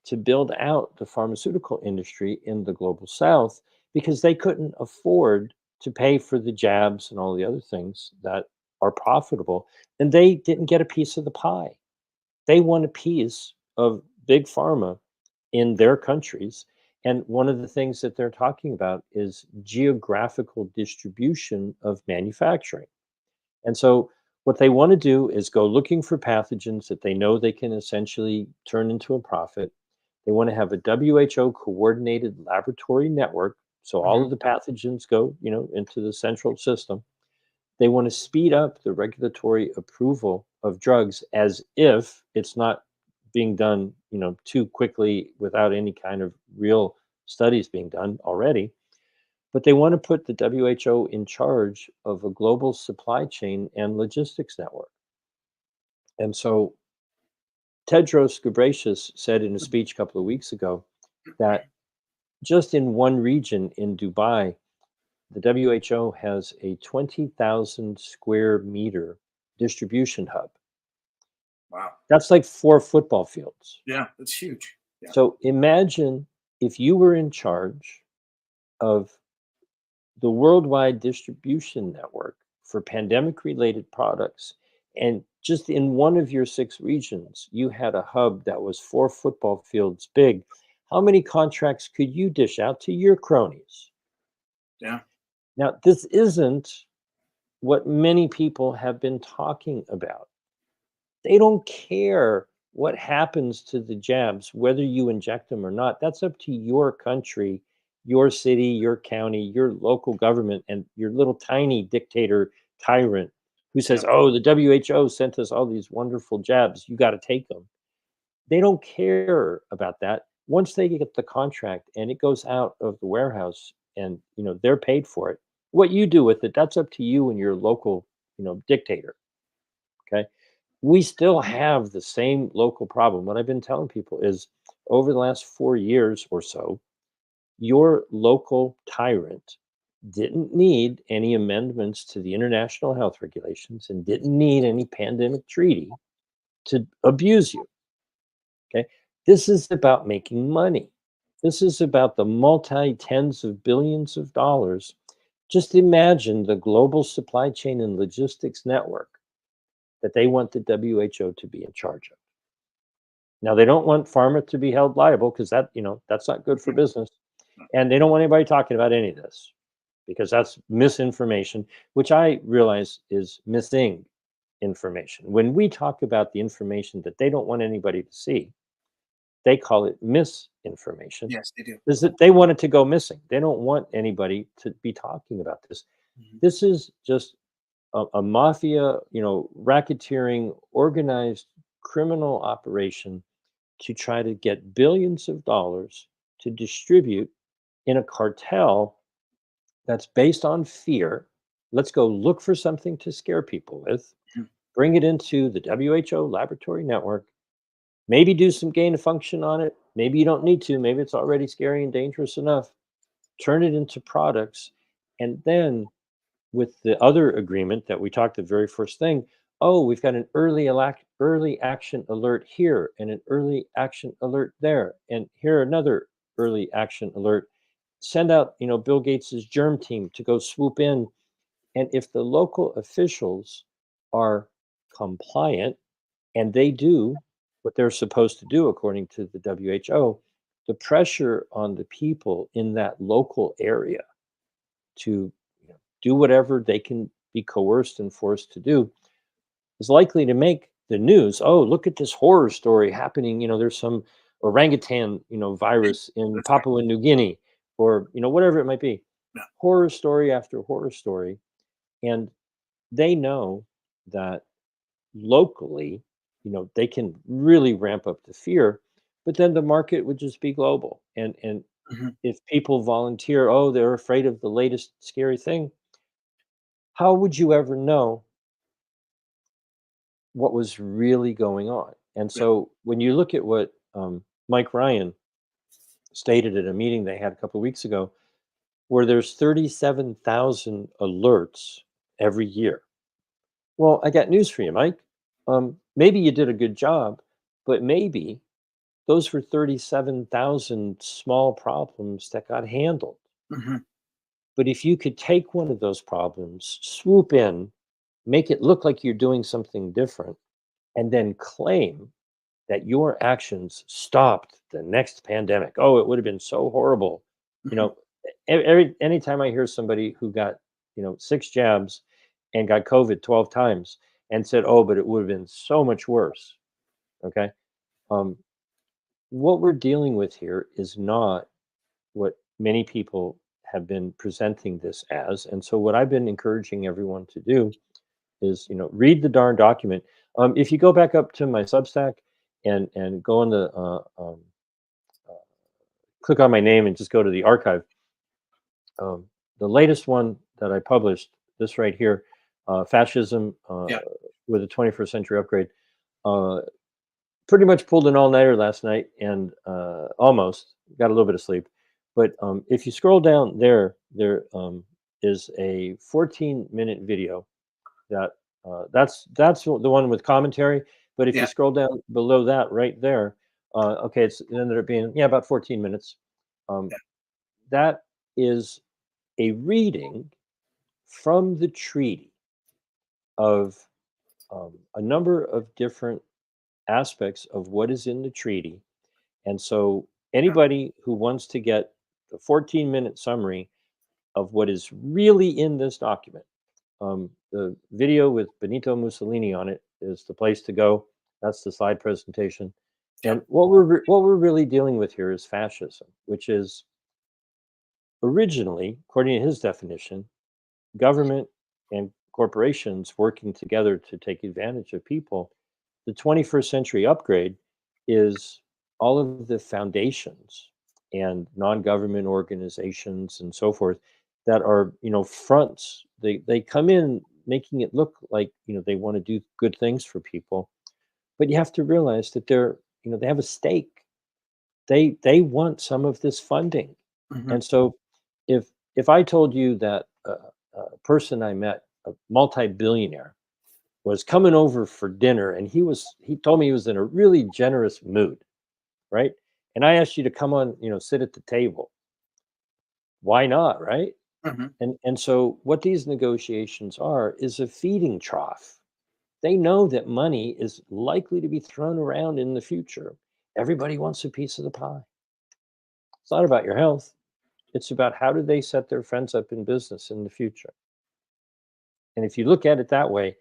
to build out the pharmaceutical industry in the global south because they couldn't afford to pay for the jabs and all the other things that are profitable. And they didn't get a piece of the pie. They want a piece of big pharma in their countries. And one of the things that they're talking about is geographical distribution of manufacturing. And so what they want to do is go looking for pathogens that they know they can essentially turn into a profit. They want to have a WHO coordinated laboratory network. So all Mhm. of the pathogens go, into the central system. They want to speed up the regulatory approval of drugs as if it's not being done, too quickly without any kind of real studies being done already. But they want to put the WHO in charge of a global supply chain and logistics network. And so Tedros Ghebreyesus said in a speech a couple of weeks ago that just in one region in Dubai, the WHO has a 20,000 square meter distribution hub. Wow. That's like 4 football fields. Yeah, that's huge. Yeah. So imagine if you were in charge of the worldwide distribution network for pandemic related products, and just in one of your 6 regions, you had a hub that was 4 football fields big. How many contracts could you dish out to your cronies? Yeah. Now, this isn't what many people have been talking about. They don't care what happens to the jabs, whether you inject them or not. That's up to your country, your city, your county, your local government, and your little tiny dictator tyrant who Yeah. says, oh, the WHO sent us all these wonderful jabs. You got to take them. They don't care about that. Once they get the contract and it goes out of the warehouse and they're paid for it, what you do with it, that's up to you and your local, dictator. Okay. We still have the same local problem. What I've been telling people is over the last 4 years or so, your local tyrant didn't need any amendments to the international health regulations and didn't need any pandemic treaty to abuse you. Okay. This is about making money. This is about the multi tens of billions of dollars. Just imagine the global supply chain and logistics network that they want the WHO to be in charge of. Now they don't want pharma to be held liable because that's not good for business. And they don't want anybody talking about any of this because that's misinformation, which I realize is missing information. When we talk about the information that they don't want anybody to see, they call it misinformation. Yes, they do. Is that they want it to go missing. They don't want anybody to be talking about this. Mhm. This is just a mafia, racketeering, organized criminal operation to try to get billions of dollars to distribute in a cartel that's based on fear. Let's go look for something to scare people with, Mhm. bring it into the WHO laboratory network, maybe do some gain of function on it. Maybe you don't need to. Maybe it's already scary and dangerous enough. Turn it into products. And then with the other agreement that we talked the very first thing, oh, we've got an early action alert here and an early action alert there, and here another early action alert. Send out, Bill Gates's germ team to go swoop in, and if the local officials are compliant and they do what they're supposed to do according to the WHO, the pressure on the people in that local area to do whatever they can be coerced and forced to do is likely to make the news. Oh, look at this horror story happening. There's some orangutan, virus in That's right. Papua New Guinea, or whatever it might be. Yeah. Horror story after horror story, and they know that locally, they can really ramp up the fear, but then the market would just be global. And Mhm. if people volunteer, oh, they're afraid of the latest scary thing, how would you ever know what was really going on? And Yeah. so when you look at what Mike Ryan stated at a meeting they had a couple of weeks ago, where there's 37,000 alerts every year. Well, I got news for you, Mike. Maybe you did a good job, but maybe those were 37,000 small problems that got handled. Mhm. But if you could take one of those problems, swoop in, make it look like you're doing something different, and then claim that your actions stopped the next pandemic. Oh, it would have been so horrible. You Mhm. know, anytime I hear somebody who got, 6 jabs and got COVID 12 times and said, "Oh, but it would have been so much worse." Okay? Um, what we're dealing with here is not what many people have been presenting this as. And so what I've been encouraging everyone to do is read the darn document. If you go back up to my Substack and go on the click on my name and just go to the archive, um, the latest one that I published, this right here, fascism Yeah. with a 21st century upgrade, uh, pretty much pulled an all-nighter last night and almost got a little bit of sleep. But if you scroll down there is a 14-minute video that that's the one with commentary. But if you Yeah. scroll down below that right there, okay, it ended up being, yeah, about 14 minutes. Um, Yeah. that is a reading from the treaty of a number of different aspects of what is in the treaty. And so Yeah. anybody who wants to get the 14-minute summary of what is really in this document, the video with Benito Mussolini on it is the place to go. That's the slide presentation. Yeah. And what we're really dealing with here is fascism, which is originally, according to his definition, government and corporations working together to take advantage of people. The 21st century upgrade is all of the foundations and non-government organizations and so forth that are, fronts. They come in making it look like, they want to do good things for people, but you have to realize that they have a stake. They want some of this funding. Hmm. And so if I told you that a person I met, a multi-billionaire, was coming over for dinner, and he told me he was in a really generous mood, right? And I asked you to come on, sit at the table. Why not, right? Hmm. And so what these negotiations are is a feeding trough. They know that money is likely to be thrown around in the future. Everybody wants a piece of the pie. It's not about your health. It's about how do they set their friends up in business in the future. And if you look at it that way,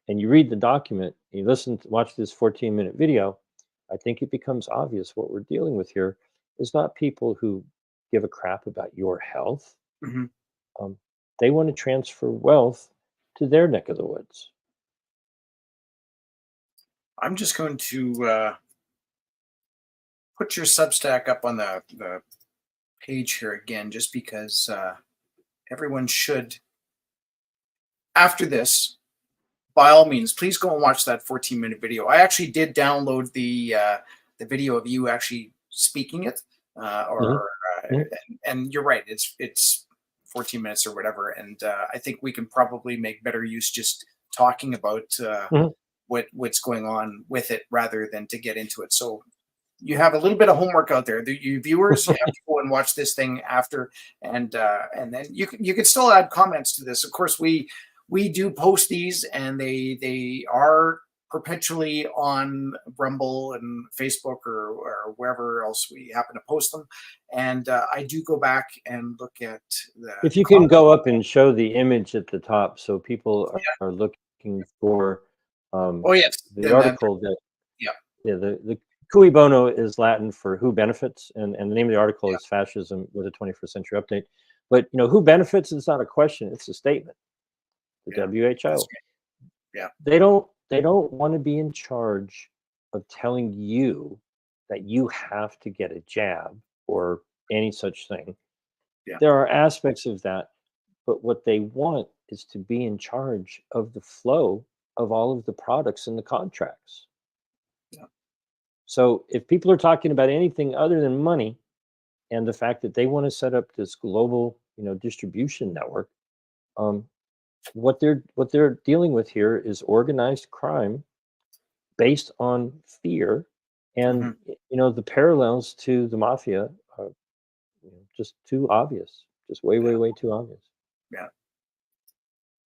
and you read the document, and you watch this 14-minute video, I think it becomes obvious what we're dealing with here is not people who give a crap about your health. Hmm. Um, they want to transfer wealth to their neck of the woods. I'm just going to put your Substack up on the page here again, just because everyone should, after this, by all means, please go and watch that 14-minute video. I actually did download the video of you actually speaking it, Mhm, or mhm, and you're right, it's 14 minutes or whatever, and I think we can probably make better use just talking about mhm. what's going on with it rather than to get into it. So you have a little bit of homework out there. You viewers, you have to go and watch this thing after, and then you can still add comments to this. Of course, we do post these, and they are perpetually on Rumble and Facebook or wherever else we happen to post them. And I do go back and look at the If you can comments. go up and show the image at the top so people are looking for Oh yes, the then article that, yeah, yeah, the cui bono is Latin for who benefits, and the name of the article yeah, is Fascism with a 21st Century Update. But who benefits is not a question; it's a statement. The yeah. That's WHO, great. Yeah, they don't want to be in charge of telling you that you have to get a jab or any such thing. yeah. There are aspects of that, but what they want is to be in charge of the flow of all of the products and the contracts. Yeah. So if people are talking about anything other than money and the fact that they want to set up this global, distribution network, um, what they're dealing with here is organized crime based on fear, and Hmm. the parallels to the mafia are just too obvious, just way, Yeah, way, way too obvious. yeah.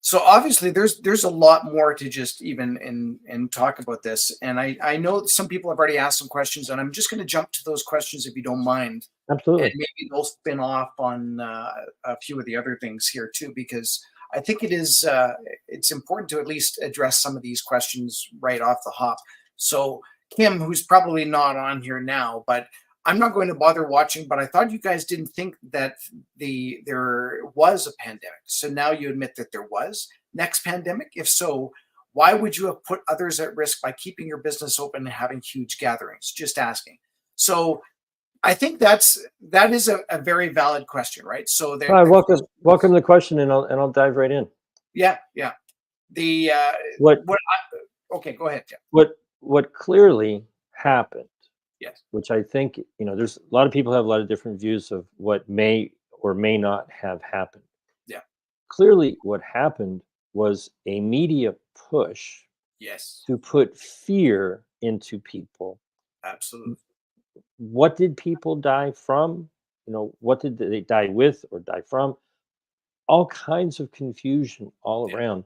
So obviously there's a lot more to just even and talk about this, and I know some people have already asked some questions, and I'm just going to jump to those questions if you don't mind, and Absolutely. maybe they'll spin off on a few of the other things here too, because I think it's important to at least address some of these questions right off the hop. So Kim, who's probably not on here now, but I'm not going to bother watching, but I thought you guys didn't think that there was a pandemic. So now you admit that there was. Next pandemic? If so, why would you have put others at risk by keeping your business open and having huge gatherings? Just asking. So I think that is a very valid question, right? So Hi, the welcome to the question, and I'll dive right in. yeah, yeah. The What what okay, go ahead, Jeff. what clearly happened, Yes. which I think, there's a lot of people have a lot of different views of what may or may not have happened. Yeah. Clearly, what happened was a media push Yes. to put fear into people. Absolutely. What did people die from? What did they die with or die from? All kinds of confusion all Yeah. around.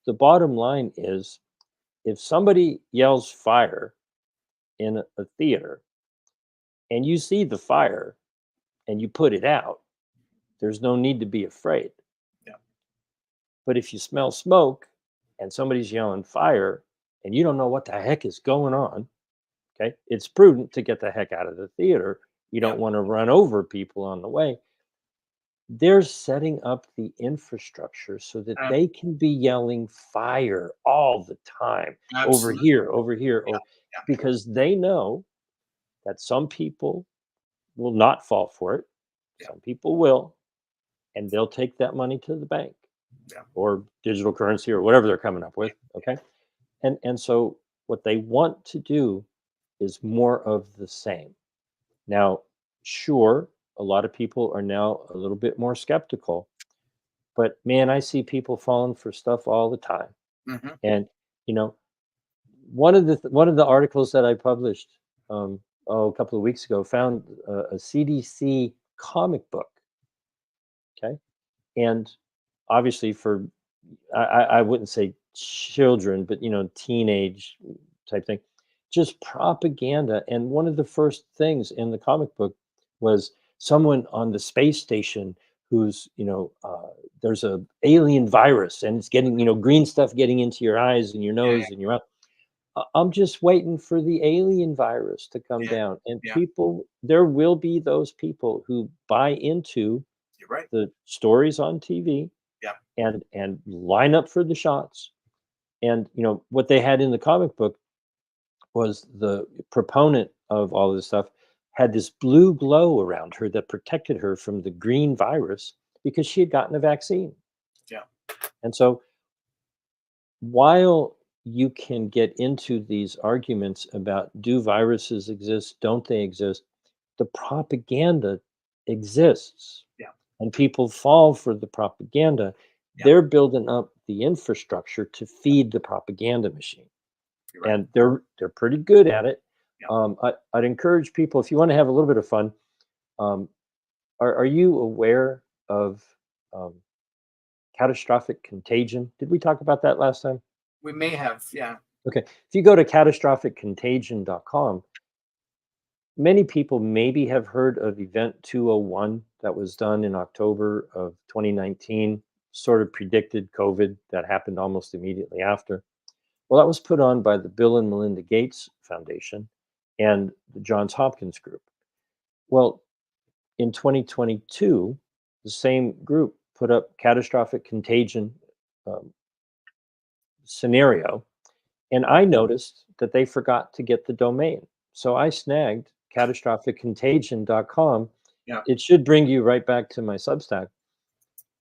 The bottom line is, if somebody yells fire in a theater and you see the fire and you put it out, there's no need to be afraid. Yeah. But if you smell smoke and somebody's yelling fire and you don't know what the heck is going on, okay, it's prudent to get the heck out of the theater. You Yeah. don't want to run over people on the way. They're setting up the infrastructure so that Um, they can be yelling fire all the time, absolutely. over here, Yeah. or Yeah. because they know that some people will not fall for it. Yeah. Some people will, and they'll take that money to the bank Yeah. or digital currency or whatever they're coming up with. Okay. And so what they want to do is more of the same. Now, sure, a lot of people are now a little bit more skeptical, but man, I see people falling for stuff all the time. Hmm. And you know, one of the articles that I published a couple of weeks ago found a CDC comic book. Okay, and obviously for I wouldn't say children, but teenage type thing, just propaganda. And one of the first things in the comic book was someone on the space station who's there's a alien virus and it's getting green stuff getting into your eyes and your Yeah. nose and your mouth. I'm just waiting for the alien virus to come Yeah. down, and Yeah. people, there will be those people who buy into You're right. the stories on TV Yeah. and line up for the shots. And what they had in the comic book was the proponent of all this stuff had this blue glow around her that protected her from the green virus because she had gotten a vaccine. Yeah. And so while you can get into these arguments about do viruses exist, don't they exist, the propaganda exists Yeah. and people fall for the propaganda. Yeah. They're building up the infrastructure to feed the propaganda machine, You're right. and they're pretty good at it. Yeah. I'd encourage people, if you want to have a little bit of fun, um, are you aware of um, catastrophic contagion? Did we talk about that last time? We may have. Yeah. Okay. If you go to catastrophiccontagion.com, many people maybe have heard of Event 201 that was done in October of 2019, sort of predicted COVID that happened almost immediately after. Well, that was put on by the Bill and Melinda Gates Foundation and the Johns Hopkins Group. Well, in 2022, the same group put up catastrophic contagion um, scenario. And I noticed that they forgot to get the domain. So I snagged catastrophiccontagion.com. Yeah. It should bring you right back to my Substack.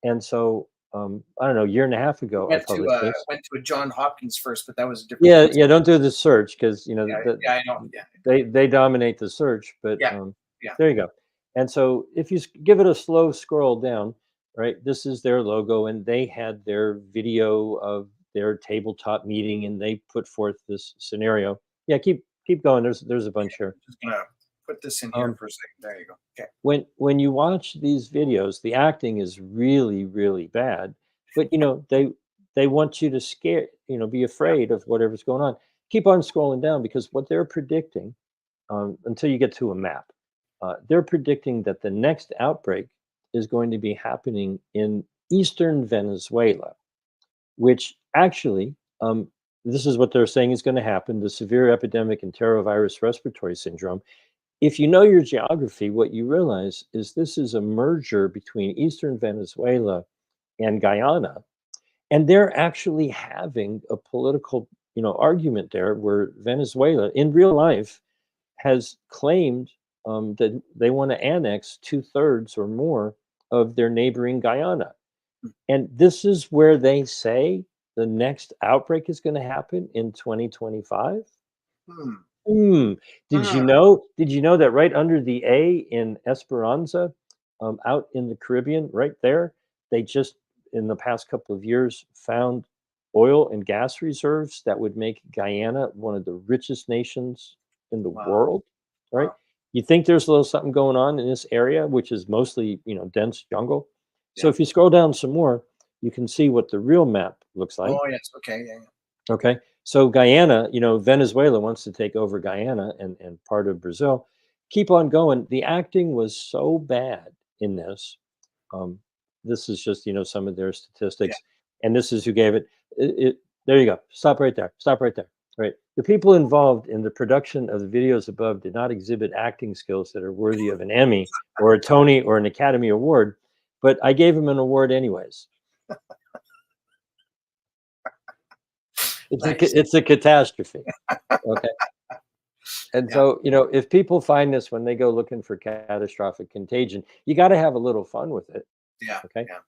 And so, I don't know, a year and a half ago, I published this. Went to a John Hopkins first, but that was a different Yeah, case. yeah, don't do the search because, Yeah. Yeah. I know. Yeah. they dominate the search, but Yeah. Yeah. there you go. And so if you give it a slow scroll down, right, this is their logo, and they had their video of their tabletop meeting, and they put forth this scenario. Yeah, keep going. There's a bunch here. Just gonna put this in here Um, for a second. There you go. Okay. when you watch these videos, the acting is really really bad, but they want you to scare, be Yeah. afraid of whatever's going on. Keep on scrolling down because what they're predicting, until you get to a map, they're predicting that the next outbreak is going to be happening in eastern Venezuela, which actually, this is what they're saying is going to happen: the severe epidemic enterovirus respiratory syndrome. If you know your geography, what you realize is this is a merger between eastern Venezuela and Guyana, and they're actually having a political, argument there, where Venezuela, in real life, has claimed that they want to annex 2/3 or more of their neighboring Guyana. And this is where they say the next outbreak is going to happen in 2025. Hmm. Hmm. Did you Hmm. know? Did you know that right under the A in Esperanza, out in the Caribbean, right there, they just in the past couple of years found oil and gas reserves that would make Guyana one of the richest nations in the Wow. world, right? Wow. You think there's a little something going on in this area, which is mostly, dense jungle. So Yeah. if you scroll down some more, you can see what the real map looks like. Oh, yes. Okay. Yeah. Okay. So Guyana, Venezuela wants to take over Guyana and part of Brazil. Keep on going. The acting was so bad in this. Um, this is just, some of their Yeah. statistics. And this is who gave it. There you go. Stop right there. Stop right there. Right. The people involved in the production of the videos above did not exhibit acting skills that are worthy of an Emmy or a Tony or an Academy Award, but I gave them an award anyways. Nice. It's a catastrophe. Okay. And Yeah. so, if people find this when they go looking for catastrophic contagion, you got to have a little fun with it. Yeah. Okay. Yeah.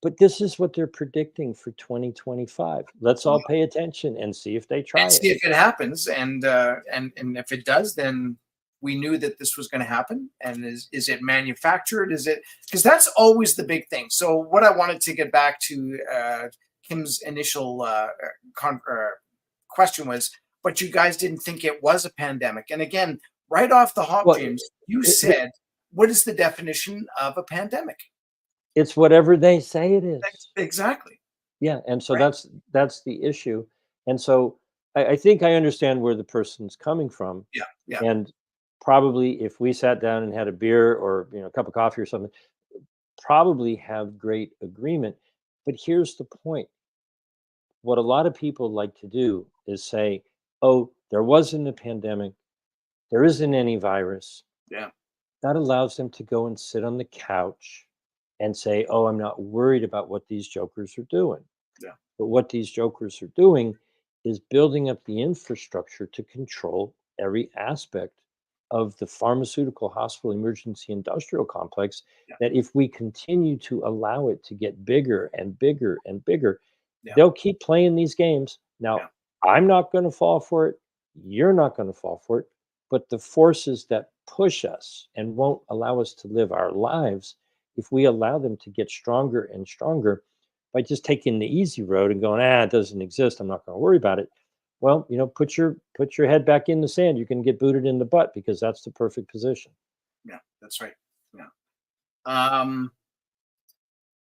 But this is what they're predicting for 2025. Let's Wow. all pay attention and see if they try And it. see if it happens, and if it does, then we knew that this was going to happen. And is it manufactured? Is it, because that's always the big thing. So what I wanted to get back to Kim's initial question was, but you guys didn't think it was a pandemic. And again, right off the hop, Well, James, you it- said, what is the definition of a pandemic? it's whatever they say it is. Exactly. Yeah, and so Right. that's the issue. And so I think I understand where the person's coming from. Yeah. Yeah. And probably if we sat down and had a beer or a cup of coffee or something, probably have great agreement. But here's the point. What a lot of people like to do is say, oh, there wasn't a pandemic, there isn't any virus. Yeah. That allows them to go and sit on the couch and say, oh, I'm not worried about what these jokers are doing. Yeah. But what these jokers are doing is building up the infrastructure to control every aspect of the pharmaceutical hospital emergency industrial complex. Yeah. That if we continue to allow it to get bigger and bigger and bigger, Yeah. they'll keep playing these games. Now, Yeah. I'm not going to fall for it. You're not going to fall for it. But the forces that push us and won't allow us to live our lives, if we allow them to get stronger and stronger by just taking the easy road and going, it doesn't exist, I'm not going to worry about it. Well, put your head back in the sand. You can get booted in the butt because that's the perfect position. Yeah, that's right. Yeah.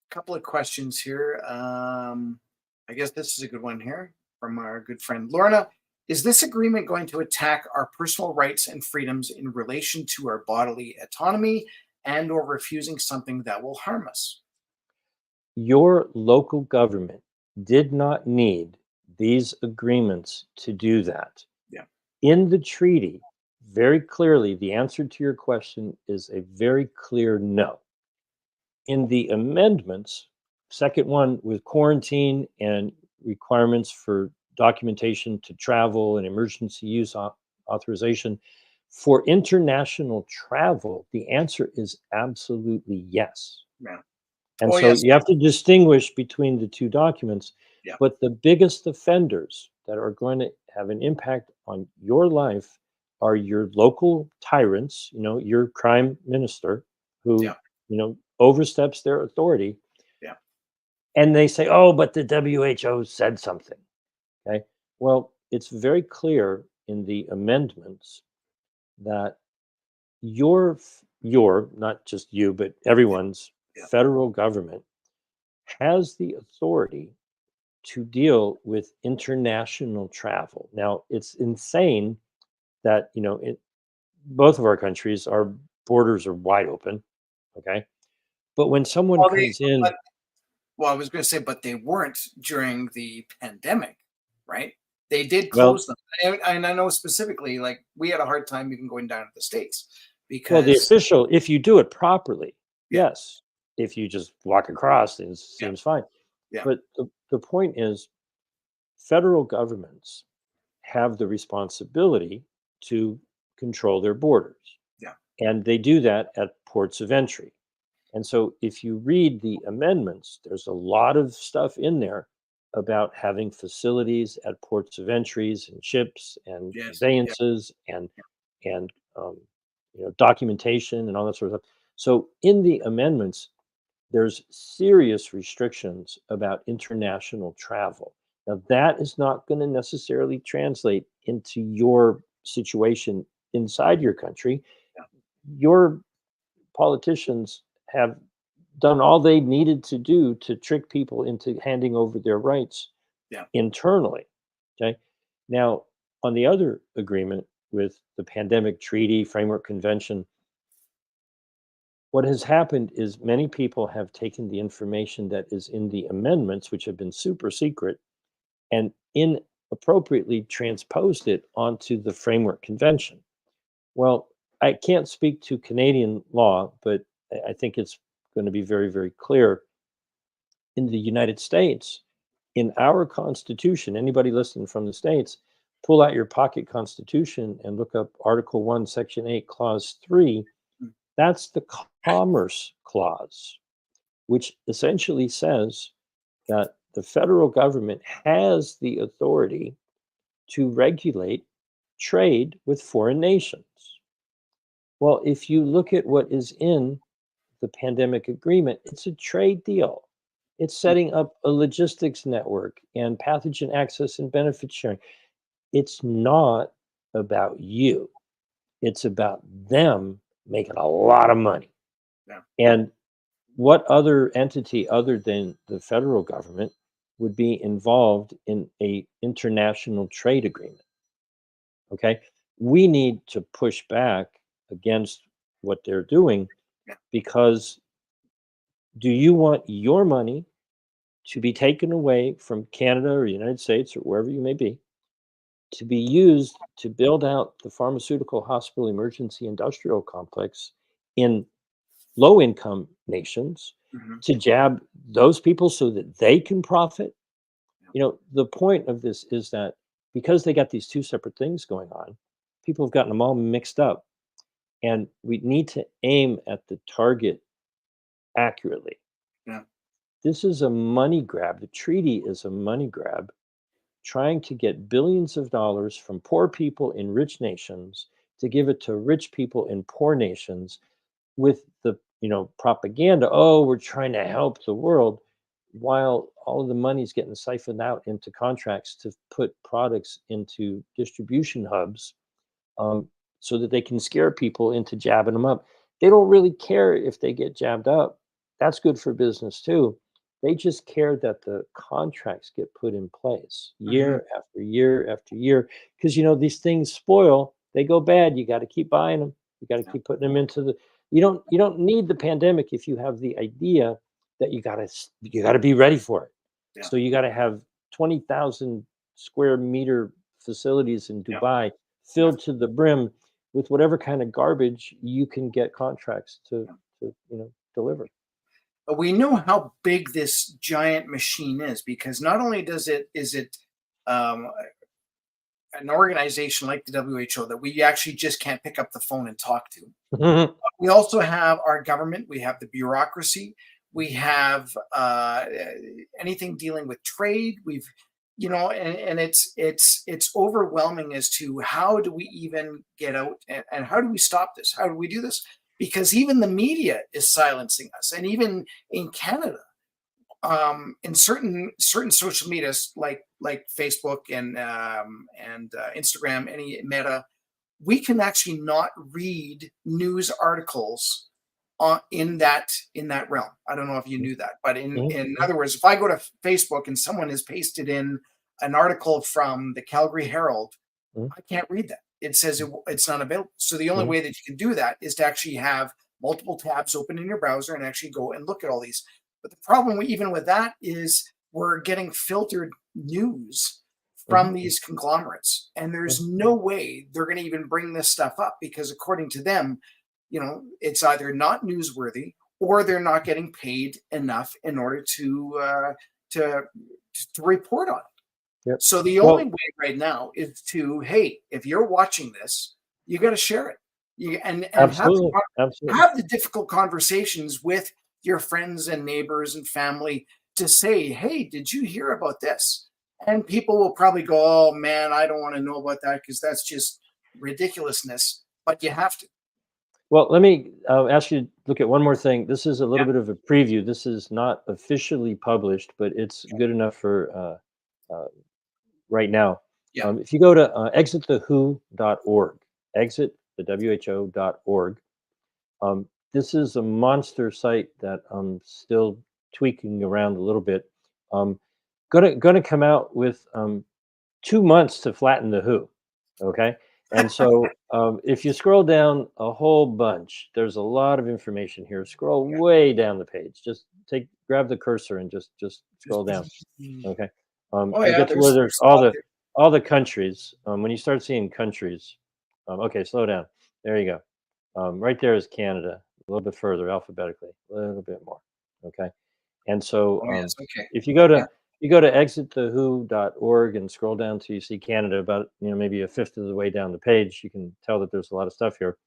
Couple of questions here. I guess this is a good one here from our good friend Lorna. Is this agreement going to attack our personal rights and freedoms in relation to our bodily autonomy and or refusing something that will harm us? Your local government did not need these agreements to do that. Yeah. In the treaty, very clearly, the answer to your question is a very clear no. In the amendments, second one with quarantine and requirements for documentation to travel and emergency use authorization for international travel, the answer is absolutely yes. Yeah. And Oh, so yes. you have to distinguish between the two documents. Yeah. But the biggest offenders that are going to have an impact on your life are your local tyrants, your crime minister who, Yeah. oversteps their authority. Yeah. And they say, oh, but the WHO said something. Okay. Well, it's very clear in the amendments that your not just you, but everyone's Yeah. federal government has the authority to deal with international travel. Now, it's insane that, both of our countries, our borders are wide open. Okay. But when someone Well, comes in, I was going to say, but they weren't during the pandemic, right? They did well, close them. And I know specifically, like, we had a hard time even going down to the States the because, official, if you do it properly, yeah, yes. If you just walk across, it yeah, seems fine. yeah, But the point is, federal governments have the responsibility to control their borders. yeah, And they do that at ports of entry. And so if you read the amendments, there's a lot of stuff in there about having facilities at ports of entries and ships and yes, yeah, conveyances and documentation and all that sort of stuff. So in the amendments, there's serious restrictions about international travel. Now, that is not going to necessarily translate into your situation inside your country. Yeah. Your politicians have done all they needed to do to trick people into handing over their rights Yeah. internally. Okay. Now, on the other agreement with the Pandemic Treaty Framework Convention, what has happened is many people have taken the information that is in the amendments, which have been super secret, and inappropriately transposed it onto the Framework Convention. Well, I can't speak to Canadian law, but I think it's going to be very, very clear. In the United States, in our Constitution, anybody listening from the States, pull out your pocket Constitution and look up Article 1, Section 8, Clause 3. Mm. That's the Commerce Clause, which essentially says that the federal government has the authority to regulate trade with foreign nations. Well, if you look at what is in the pandemic agreement, it's a trade deal. It's setting up a logistics network and pathogen access and benefit sharing. It's not about you. It's about them making a lot of money. Yeah. And what other entity other than the federal government would be involved in a international trade agreement? Okay. We need to push back against what they're doing, Yeah. because do you want your money to be taken away from Canada or the United States or wherever you may be, to be used to build out the pharmaceutical hospital emergency industrial complex in low income nations, Mm-hmm. to jab those people so that they can profit? The point of this is that because they got these two separate things going on, people have gotten them all mixed up. And we need to aim at the target accurately. Yeah. This is a money grab. The treaty is a money grab, trying to get billions of dollars from poor people in rich nations to give it to rich people in poor nations with the propaganda, oh, we're trying to help the world, while all of the money's getting siphoned out into contracts to put products into distribution hubs, so that they can scare people into jabbing them up. They don't really care if they get jabbed up. That's good for business too. They just care that the contracts get put in place year after year after year. Because these things spoil, they go bad. You got to keep buying them. You got to keep putting them into the. You don't need the pandemic if you have the idea that you gotta be ready for it. Yeah. So you got to have 20,000 square meter facilities in Dubai filled to the brim with whatever kind of garbage you can get contracts to deliver. But we know how big this giant machine is, because not only is it um, an organization like the WHO that we actually just can't pick up the phone and talk to. We also have our government. We have the bureaucracy. We have anything dealing with trade. We've and it's overwhelming as to how do we even get out, and how do we stop this? How do we do this? Because even the media is silencing us, and even in Canada, in certain social medias like Facebook and Instagram, any Meta, we can actually not read news articles in that realm. I don't know if you knew that, but in other words, if I go to Facebook and someone has pasted in an article from the Calgary Herald, I can't read that. It says it's not available. So the only way that you can do that is to actually have multiple tabs open in your browser and actually go and look at all these. But the problem even with that is we're getting filtered news from these conglomerates, and there's no way they're going to even bring this stuff up, because according to them, it's either not newsworthy or they're not getting paid enough in order to report on it. Yep. So the only way right now is to, hey, if you're watching this, you got to share it. And absolutely. Have the difficult conversations with your friends and neighbors and family to say, hey, did you hear about this? And people will probably go, oh man, I don't want to know about that because that's just ridiculousness. But you have to. Well, let me ask you to look at one more thing. This is a little bit of a preview. This is not officially published, but it's good enough for right now. Yeah. If you go to exitthewho.org, exit the WHO.org, this is a monster site that I'm still tweaking around a little bit. Gonna come out with 2 months to flatten the WHO. Okay. And so if you scroll down a whole bunch, there's a lot of information here. Scroll way down the page. Just grab the cursor and just scroll down. Okay. Oh You yeah, get to where there's there's a lot there. all the countries. When you start seeing countries, okay, slow down. There you go. Right there is Canada. A little bit further alphabetically, a little bit more. Okay. And so Oh yes, okay. if you go Yeah. to exitthewho.org and scroll down till you see Canada, about maybe a fifth of the way down the page, you can tell that there's a lot of stuff here.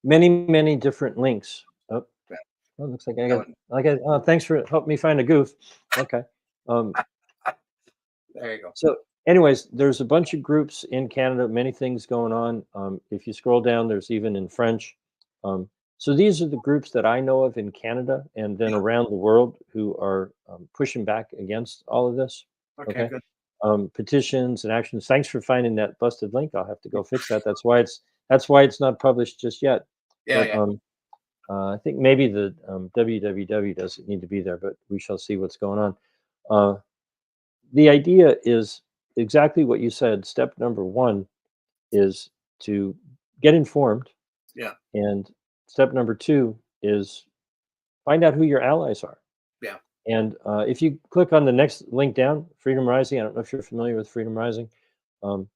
Many different links. Oh, Yeah. oh, looks like That thanks for helping me find a goof. Okay. There you go. So anyways, there's a bunch of groups in Canada, many things going on. If you scroll down, there's even in French. So these are the groups that I know of in Canada and then Yeah. around the world who are pushing back against all of this. Okay, good. Petitions and actions. Thanks for finding that busted link. I'll have to go fix that. That's why it's not published just yet. Yeah, But I think maybe the www doesn't need to be there, but we shall see what's going on. The idea is exactly what you said. Step number one is to get informed. yeah, And step number two is find out who your allies are. yeah. And if you click on the next link down, Freedom Rising, I don't know if you're familiar with Freedom Rising. That'll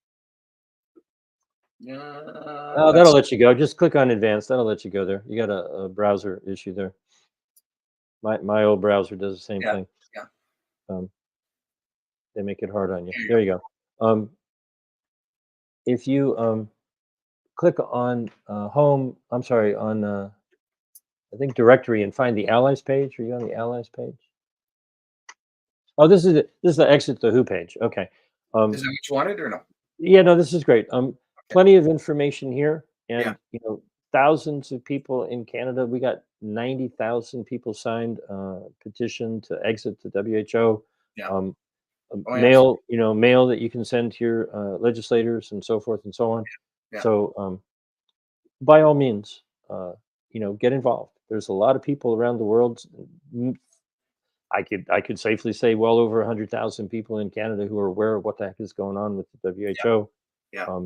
That's let you go. Just click on advanced. That'll let you go there. You got a browser issue there. My old browser does the same yeah, thing. yeah. They make it hard on you. There you There you go. If you click on home, I'm sorry, on I think directory and find the allies page. Are you on the allies page? Oh, this is the exit the who page. Okay. Is that what you wanted or no? Yeah, no, this is great. Plenty of information here, Yeah. and thousands of people in Canada. We got 90,000 people signed petition to exit the WHO. Yeah. Um, Oh, yes. mail that you can send to your legislators and so forth and so on. Yeah. So, by all means, get involved. There's a lot of people around the world. I could safely say well over 100,000 people in Canada who are aware of what the heck is going on with the WHO. Yeah.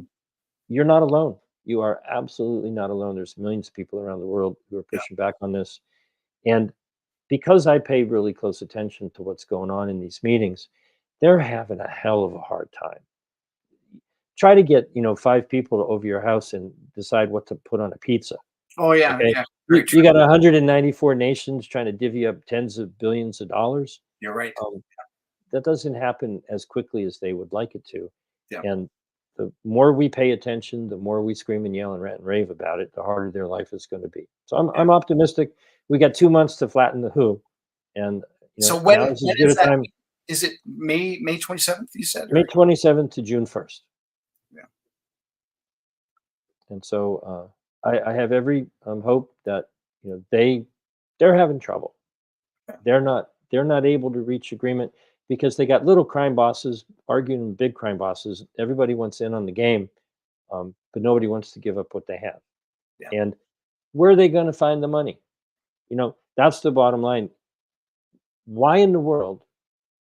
You're not alone. You are absolutely not alone. There's millions of people around the world who are pushing back on this. And because I pay really close attention to what's going on in these meetings, they're having a hell of a hard time. Try to get 5 people over your house and decide what to put on a pizza. Oh yeah, Okay? yeah. Very You true. got 194 nations trying to divvy up tens of billions of dollars. You're right. That doesn't happen as quickly as they would like it to. Yeah. And the more we pay attention, the more we scream and yell and rant and rave about it, the harder their life is going to be. So I'm optimistic. We got 2 months to flatten the who, and So when now is as when good is a that? time. Is it May 27th? You said. May Or? 27th to June 1st. Yeah. And so I have every hope that they're having trouble. Yeah. They're not able to reach agreement because they got little crime bosses arguing with big crime bosses. Everybody wants in on the game, but nobody wants to give up what they have. Yeah. And where are they going to find the money? That's the bottom line. Why in the world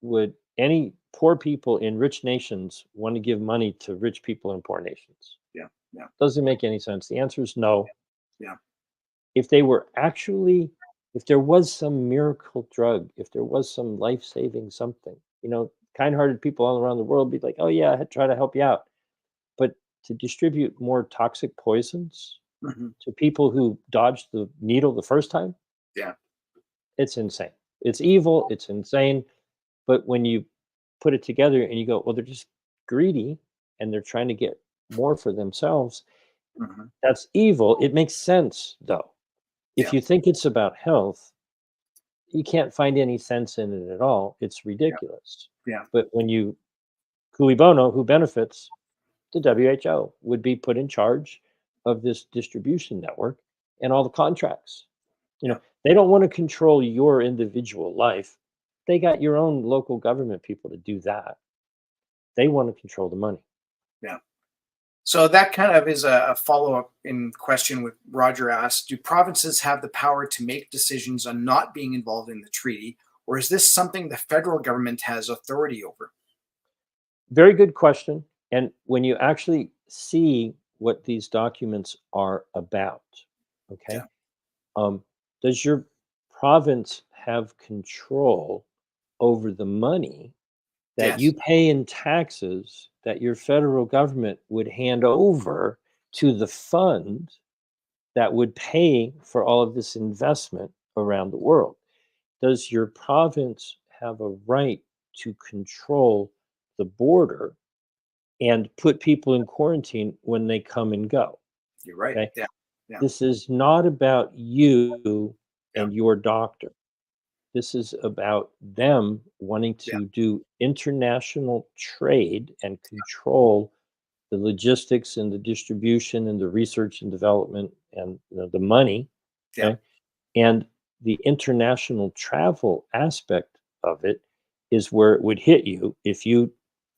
would any poor people in rich nations want to give money to rich people in poor nations? Yeah. Yeah. Doesn't make any sense. The answer is no. Yeah. If there was some miracle drug, if there was some life-saving something, kind-hearted people all around the world be like, oh yeah, I try to help you out. But to distribute more toxic poisons Mhm. to people who dodged the needle the first time, Yeah. it's insane. It's evil, it's insane. But when you put it together and you go, well, they're just greedy and they're trying to get more for themselves, Mhm. that's evil. It makes sense though. If Yeah. you think it's about health, you can't find any sense in it at all. It's ridiculous. Yeah. But when you cui bono, who benefits, the WHO would be put in charge of this distribution network and all the contracts. Yeah. They don't want to control your individual life. they got your own local government people to do that. They want to control the money. Yeah. So that kind of is a follow-up in question with Roger asked, do provinces have the power to make decisions on not being involved in the treaty, or is this something the federal government has authority over? Very good question. And when you actually see what these documents are about, okay, Yeah. does your province have control over the money that you Yes. pay in taxes that your federal government would hand over to the fund that would pay for all of this investment around the world? Does your province have a right to control the border and put people in quarantine when they come and go? You're right. Okay. Yeah. Yeah. This is not about you Yeah. and your doctor. This is about them wanting Yeah. to do international trade and control the logistics and the distribution and the research and development and the money. Yeah. Okay. And the international travel aspect of it is where it would hit you if you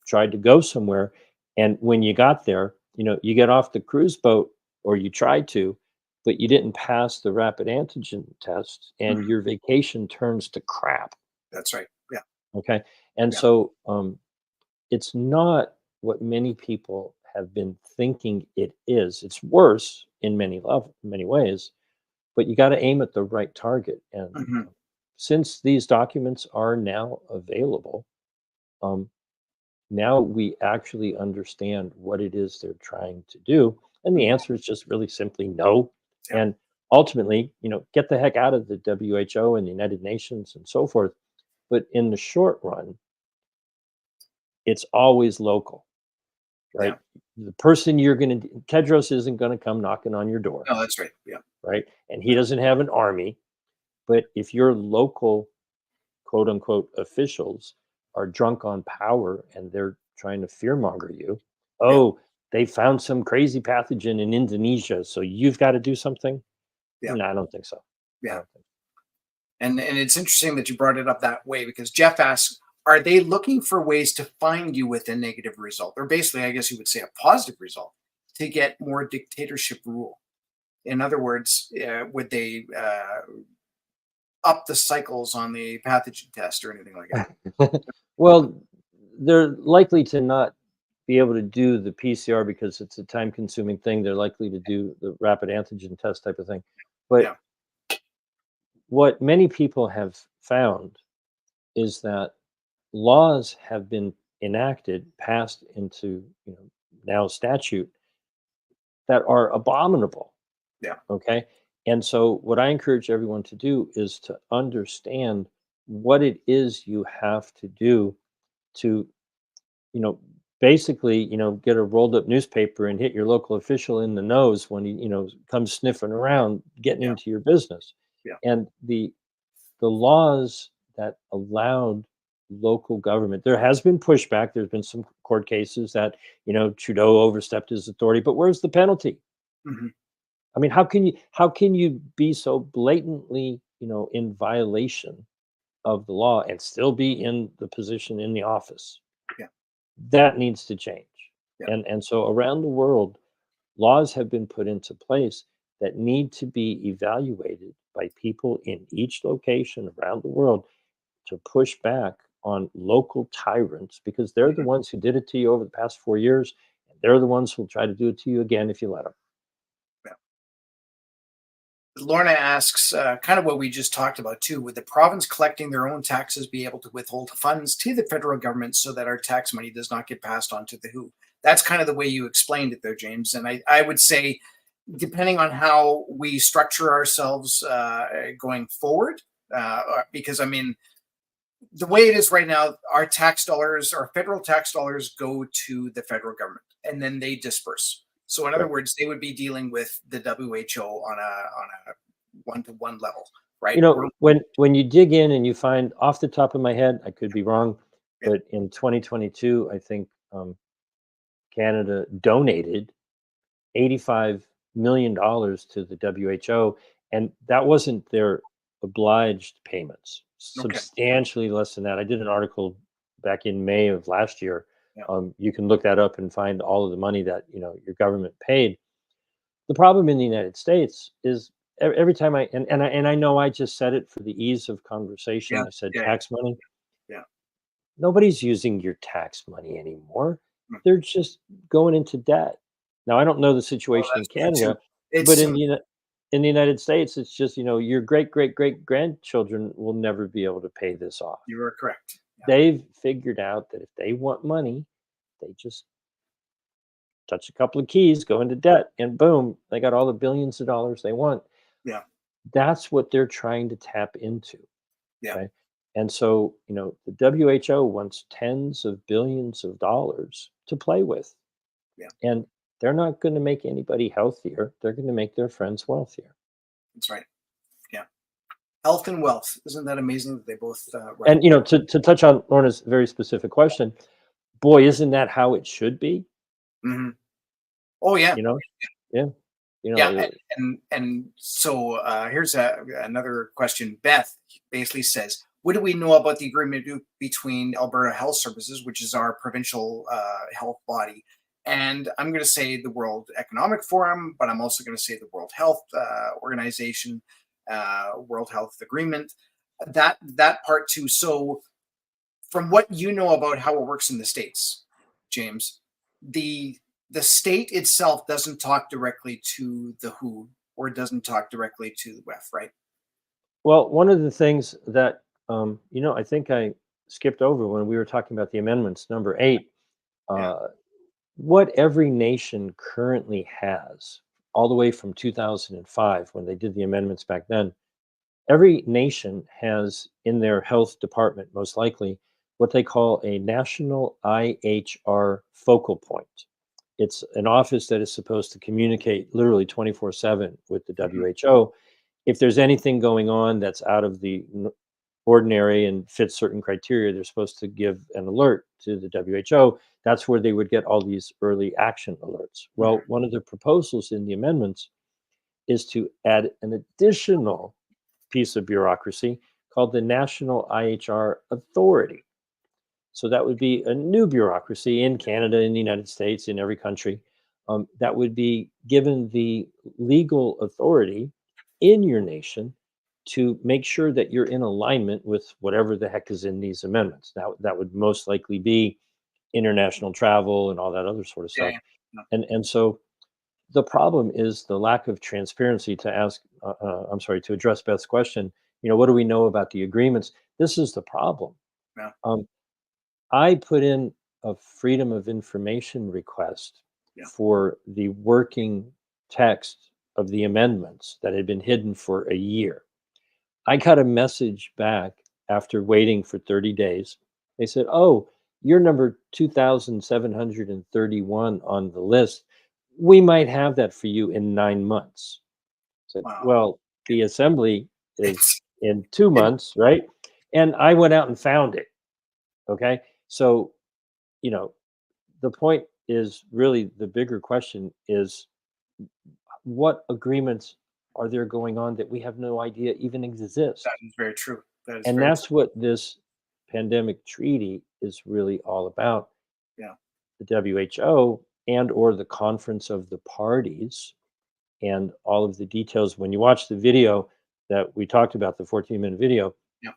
tried to go somewhere. And when you got there, you get off the cruise boat or you tried to, but you didn't pass the rapid antigen test and Mhm. your vacation turns to crap. That's right. Yeah. Okay. And Yeah. so it's not what many people have been thinking it is. It's worse in many ways, but you got to aim at the right target. And Mhm. since these documents are now available, um, now we actually understand what it is they're trying to do. And the Mhm. answer is just really simply no. Yeah. And ultimately, get the heck out of the WHO and the United Nations and so forth. But in the short run, it's always local, Yeah. right? The person Tedros isn't going to come knocking on your door, No, that's right. Yeah. right? And he Yeah. doesn't have an army. But if your local quote unquote officials are drunk on power and they're trying to fearmonger you, Yeah. oh, they found some crazy pathogen in Indonesia, so you've got to do something. Yeah. No, I don't think so. I Yeah. don't think. And it's interesting that you brought it up that way because Jeff asks, are they looking for ways to find you with a negative result? Or basically, I guess you would say a positive result to get more dictatorship rule. In other words, would they up the cycles on the pathogen test or anything like that? Well, they're likely to not be able to do the PCR because it's a time-consuming thing. They're likely to do the rapid antigen test type of thing. But Yeah. what many people have found is that laws have been enacted, passed into now statute that are abominable. Yeah. Okay, and so what I encourage everyone to do is to understand what it is you have to do to you know basically get a rolled up newspaper and hit your local official in the nose when he comes sniffing around getting Yeah. into your business. Yeah. And the laws that allowed local government, there has been pushback. There's been some court cases that Trudeau overstepped his authority, but where's the penalty? Hmm. I mean, how can you be so blatantly in violation of the law and still be in the position in the office? Yeah. That needs to change. Yeah. And so around the world, laws have been put into place that need to be evaluated by people in each location around the world to push back on local tyrants because they're the Hmm. ones who did it to you over the past 4 years. And they're the ones who'll try to do it to you again if you let them. Yeah. Lorna asks, kind of what we just talked about too. Would the province collecting their own taxes be able to withhold funds to the federal government so that our tax money does not get passed on to the WHO? That's kind of the way you explained it there, James. And I would say, depending on how we structure ourselves going forward, because I mean, the way it is right now, our tax dollars, our federal tax dollars go to the federal government and then they disperse. So in other Right. words, they would be dealing with the WHO on a one-to-one level, right? You know, when you dig in and you find, off the top of my head, I could be wrong, Yeah, but in 2022, I think Canada donated $85 million to the WHO, and that wasn't their obliged payments. Okay. substantially less than that. I did an article back in May of last year. Yeah. You can look that up and find all of the money that your government paid. The problem in the United States is every time I know I just said it for the ease of conversation. Yeah. I said Yeah. tax money. Yeah. Nobody's using your tax money anymore. Mm. They're just going into debt. Now, I don't know the Well, situation in that's true too. Canada, but It's in the United States, it's just, your great great great grandchildren will never be able to pay this off. you are correct. Yeah. They've figured out that if they want money, they just touch a couple of keys, go into debt, and boom, they got all the billions of dollars they want. Yeah. That's what they're trying to tap into. Yeah. Okay. And so, the WHO wants tens of billions of dollars to play with. Yeah. And they're not going to make anybody healthier. They're going to make their friends wealthier. That's right. Yeah. Health and wealth. Isn't that amazing that they both And, to touch on Lorna's very specific question, boy, isn't that how it should be? Mhm. Oh yeah. You know? Yeah. Yeah, and so here's another question. Beth basically says, "What do we know about the agreement between Alberta Health Services, which is our provincial health body, and I'm going to say the World Economic Forum, but I'm also going to say the World Health Organization, World Health Agreement, that part too." So, from what you know about how it works in the States, James, the state itself doesn't talk directly to the WHO or doesn't talk directly to the WEF, right? Well, one of the things that, I think I skipped over when we were talking about the amendments, number 8, Yeah. what every nation currently has, all the way from 2005, when they did the amendments back then, every nation has in their health department, most likely, what they call a national IHR focal point. It's an office that is supposed to communicate literally 24/7 with the Mhm. WHO. If there's anything going on that's out of the ordinary and fits certain criteria, they're supposed to give an alert to the WHO. That's where they would get all these early action alerts. Well, one of the proposals in the amendments is to add an additional piece of bureaucracy called the National IHR Authority. So that would be a new bureaucracy in Canada, in the United States, in every country, that would be given the legal authority in your nation to make sure that you're in alignment with whatever the heck is in these amendments. Now, that would most likely be international travel and all that other sort of Yeah, stuff. yeah, And so the problem is the lack of transparency. I'm sorry, to address Beth's question, what do we know about the agreements? This is the problem. yeah, Um, I put in a freedom of information request yeah. for the working text of the amendments that had been hidden for a year. I got a message back after waiting for 30 days. They said, "Oh, you're number 2,731 on the list. We might have that for you in 9 months." I said, Wow. "Well, the assembly is It's in 2 months, right?" And I went out and found it. Okay. So, you know, the point is really the bigger question is what agreements are there going on that we have no idea even that exist? is very true. That is And very true. that's what this pandemic treaty is really all about. Yeah. The WHO and or the conference of the parties and all of the details. When you watch the video that we talked about, the 14-minute video, Yeah.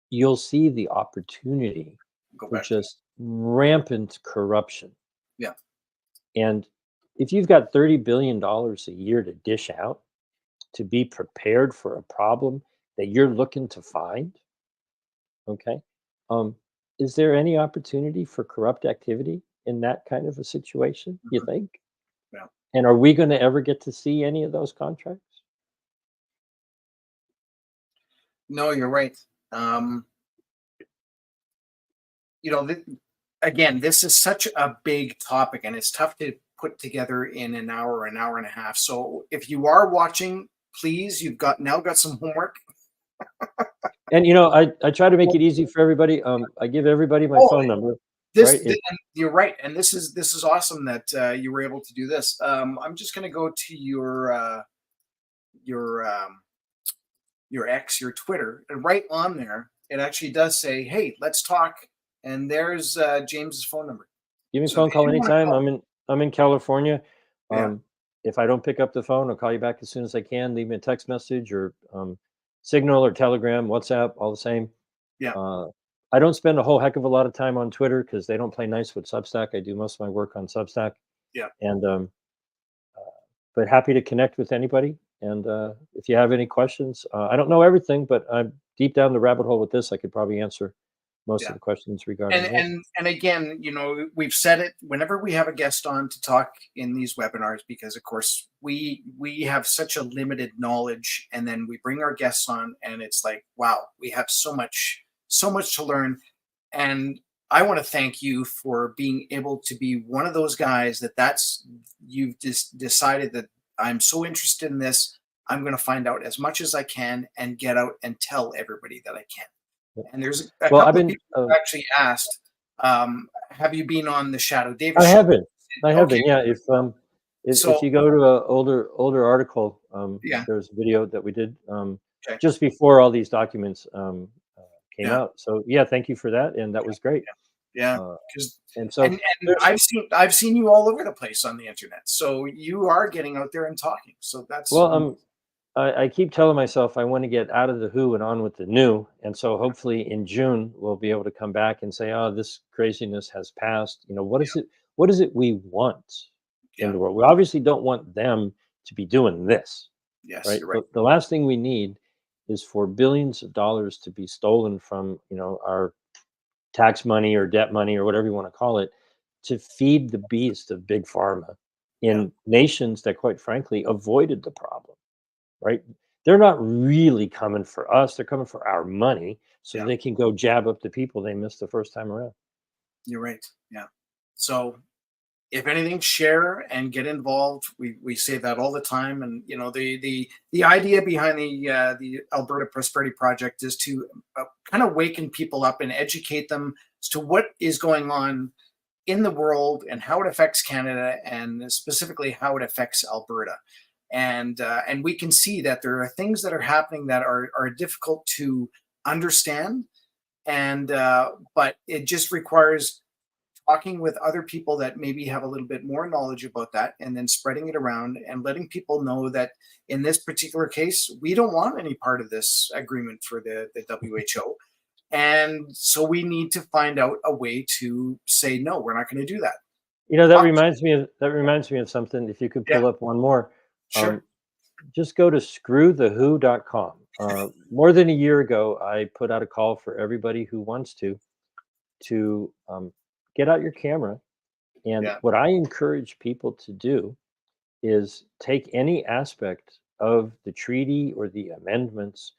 you'll see the opportunity Go for back to that. just rampant corruption. Yeah. And if you've got $30 billion a year to dish out to be prepared for a problem that you're looking to find, okay, um, is there any opportunity for corrupt activity in that kind of a situation, you Mhm. think? Yeah. And are we going to ever get to see any of those contracts? No, you're right. Um, again, this is such a big topic and it's tough to put together in an hour and a half. So if you are watching, please, you've got some homework. And I try to make it easy for everybody. I give everybody my Oh, phone number, this, right? and you're right, and this is awesome that you were able to do this. I'm just going to go to your your X, your Twitter, and right on there it actually does say, "Hey, let's talk." And there's James's phone number. Give me a So if phone call you want to anytime. call, I'm in California. yeah, If I don't pick up the phone, I'll call you back as soon as I can. Leave me a text message or Signal or Telegram, WhatsApp, all the same. yeah, Uh, I don't spend a whole heck of a lot of time on Twitter because they don't play nice with Substack. I do most of my work on Substack, yeah. and but happy to connect with anybody. And if you have any questions, I don't know everything, but I'm deep down the rabbit hole with this. I could probably answer most Yeah. of the questions regarding And this. again, we've said it whenever we have a guest on to talk in these webinars, because of course we have such a limited knowledge, and then we bring our guests on, and it's like, wow, we have so much to learn. And I want to thank you for being able to be one of those guys that's you've just decided that I'm so interested in this. I'm going to find out as much as I can and get out and tell everybody that I can. And there's a Well, I've couple of been people who actually asked, have you been on the Shadow Davis I show? haven't. I Okay, haven't. Yeah. If so you go to a older article, yeah, there's a video that we did okay, just before all these documents came yeah, out. So yeah, thank you for that, and that was great. yeah, Uh, because and so and there's I've seen you all over the place on the internet, so you are getting out there and talking. So that's well, I keep telling myself I want to get out of the who and on with the new, and so hopefully in June we'll be able to come back and say, oh, this craziness has passed. What is it? What is it we want in yeah, the world? We obviously don't want them to be doing this. yes, Right? you're right. The last thing we need is for billions of dollars to be stolen from, our tax money or debt money or whatever you want to call it, to feed the beast of big pharma Yeah, in nations that, quite frankly, avoided the problem. Right? They're not really coming for us; they're coming for our money, so yeah, they can go jab up the people they missed the first time around. you're right. Yeah. So if anything, share and get involved. We say that all the time, and the idea behind the Alberta Prosperity Project is to kind of waken people up and educate them as to what is going on in the world and how it affects Canada, and specifically how it affects Alberta. And we can see that there are things that are happening that are difficult to understand, and but it just requires talking with other people that maybe have a little bit more knowledge about that, and then spreading it around and letting people know that in this particular case, we don't want any part of this agreement for the WHO. And so we need to find out a way to say, no, we're not going to do that. That Talk, reminds me of something. If you could yeah, pull up one more, sure. um, just go to screwthewho.com. More than a year ago, I put out a call for everybody who wants to get out your camera. And Yeah, what I encourage people to do is take any aspect of the treaty or the amendments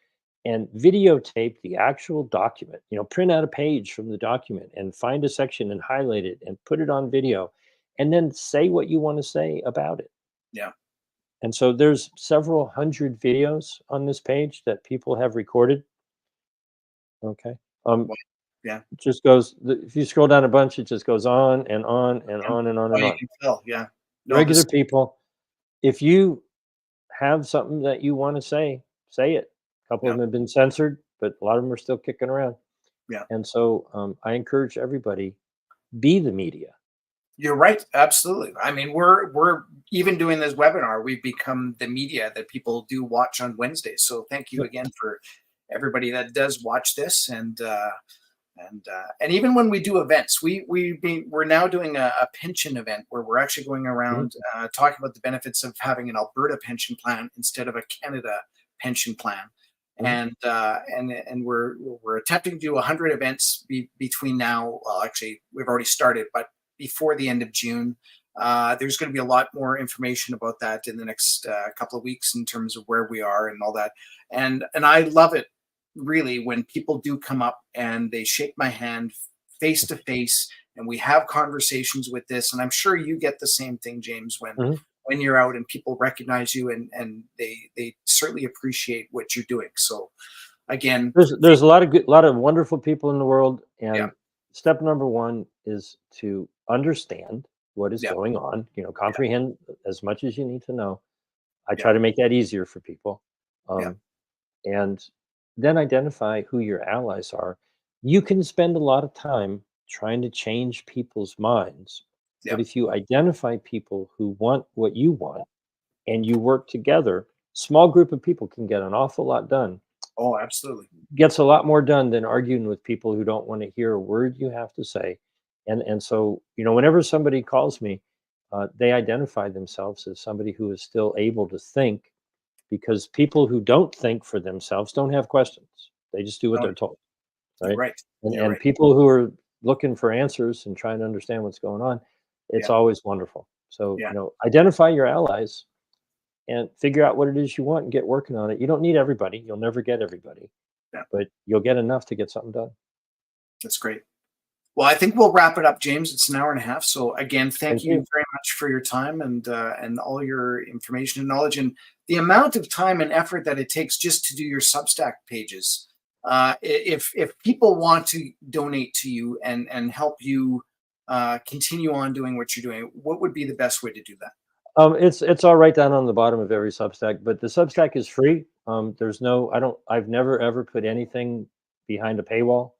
and videotape the actual document. Print out a page from the document and find a section and highlight it and put it on video, and then say what you want to say about it. yeah, And so there's several hundred videos on this page that people have recorded. Okay. Um, well, yeah, it just goes, if you scroll down a bunch, it just goes on and on and yeah. on and on Oh, and you on. can tell. Yeah. No, Regular this, people, if you have something that you want to say it. A couple of yeah, them have been censored, but a lot of them are still kicking around. yeah. And so I encourage everybody, be the media. You're right. Absolutely. I mean, we're even doing this webinar. We've become the media that people do watch on Wednesdays. So thank you Yep. again for everybody that does watch this. And even when we do events, we're now doing a pension event where we're actually going Mhm. around talking about the benefits of having an Alberta pension plan instead of a Canada pension plan. Mhm. And we're attempting to do 100 events between now. Well, actually, we've already started, but before the end of June. There's going to be a lot more information about that in the next couple of weeks in terms of where we are and all that. And I love it really when people do come up and they shake my hand face to face, and we have conversations with this. And I'm sure you get the same thing, James, Mhm. when you're out and people recognize you, and they certainly appreciate what you're doing. So again, There's a lot of wonderful people in the world, yeah, and step number one is to understand what is yeah, going on. yeah, Comprehend as much as you need to know. I yeah, try to make that easier for people, yeah, um, and then identify who your allies are. You can spend a lot of time trying to change people's minds, Yeah. but if you identify people who want what you want and you work together, small group of people can get an awful lot done. Oh, absolutely. Gets a lot more done than arguing with people who don't want to hear a word you have to say. And so, whenever somebody calls me, they identify themselves as somebody who is still able to think, because people who don't think for themselves don't have questions. They just do what No, they're told, you're right? right. And You're and right. people who are looking for answers and trying to understand what's going on, it's Yeah. always wonderful. So, Yeah. identify your allies and figure out what it is you want and get working on it. You don't need everybody. You'll never get everybody, Yeah. but you'll get enough to get something done. That's great. Well, I think we'll wrap it up, James. It's an hour and a half. So again, thank Thank you you. very much for your time and all your information and knowledge and the amount of time and effort that it takes just to do your Substack pages. If people want to donate to you and help you continue on doing what you're doing, what would be the best way to do that? It's all right down on the bottom of every Substack, but the Substack is free. There's no, I've never ever put anything behind a paywall.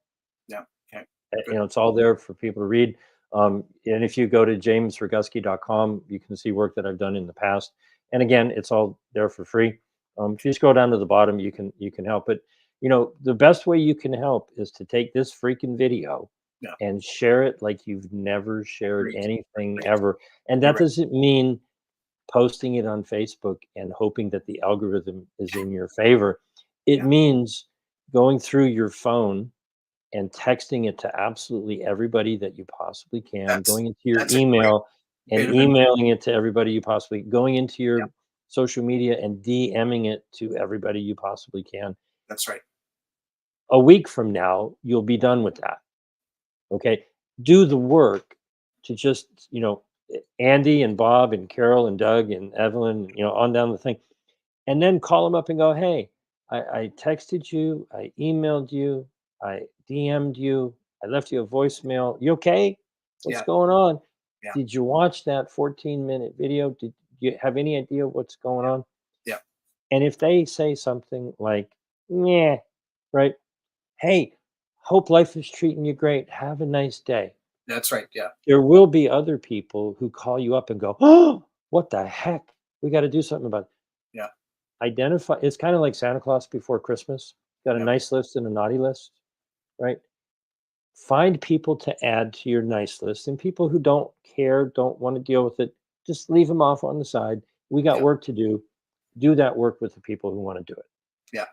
Yeah. Okay. Good. It's all there for people to read. And if you go to jamesroguski.com, you can see work that I've done in the past. And again, it's all there for free. If you scroll down to the bottom, you can help. But the best way you can help is to take this freaking video Yeah. and share it like you've never shared Great. anything Great. ever. And You're that right. doesn't mean posting it on Facebook and hoping that the algorithm is in your favor. It Yeah. means going through your phone and texting it to absolutely everybody that you possibly can, That's going into your that's a great email and bit of info. emailing it to everybody you possibly, going into Yeah. your social media and DMing it to everybody you possibly can. That's right. A week from now, you'll be done with that. Okay. Do the work to just, Andy and Bob and Carol and Doug and Evelyn, on down the thing. And then call them up and go, hey, I texted you, I emailed you, I DM'd you, I left you a voicemail. You okay? What's Yeah. going on? Yeah. Did you watch that 14-minute video? Did you have any idea what's going on? Yeah. And if they say something like, yeah, right? Hey, hope life is treating you great. Have a nice day. That's right. Yeah. There will be other people who call you up and go, oh, what the heck? We got to do something about it. Yeah. Identify, it's kind of like Santa Claus before Christmas. Got a Yeah. nice list and a naughty list, right? Find people to add to your nice list, and people who don't care, don't want to deal with it, just leave them off on the side. We got Yeah. work to do. Do that work with the people who want to do it. Yeah.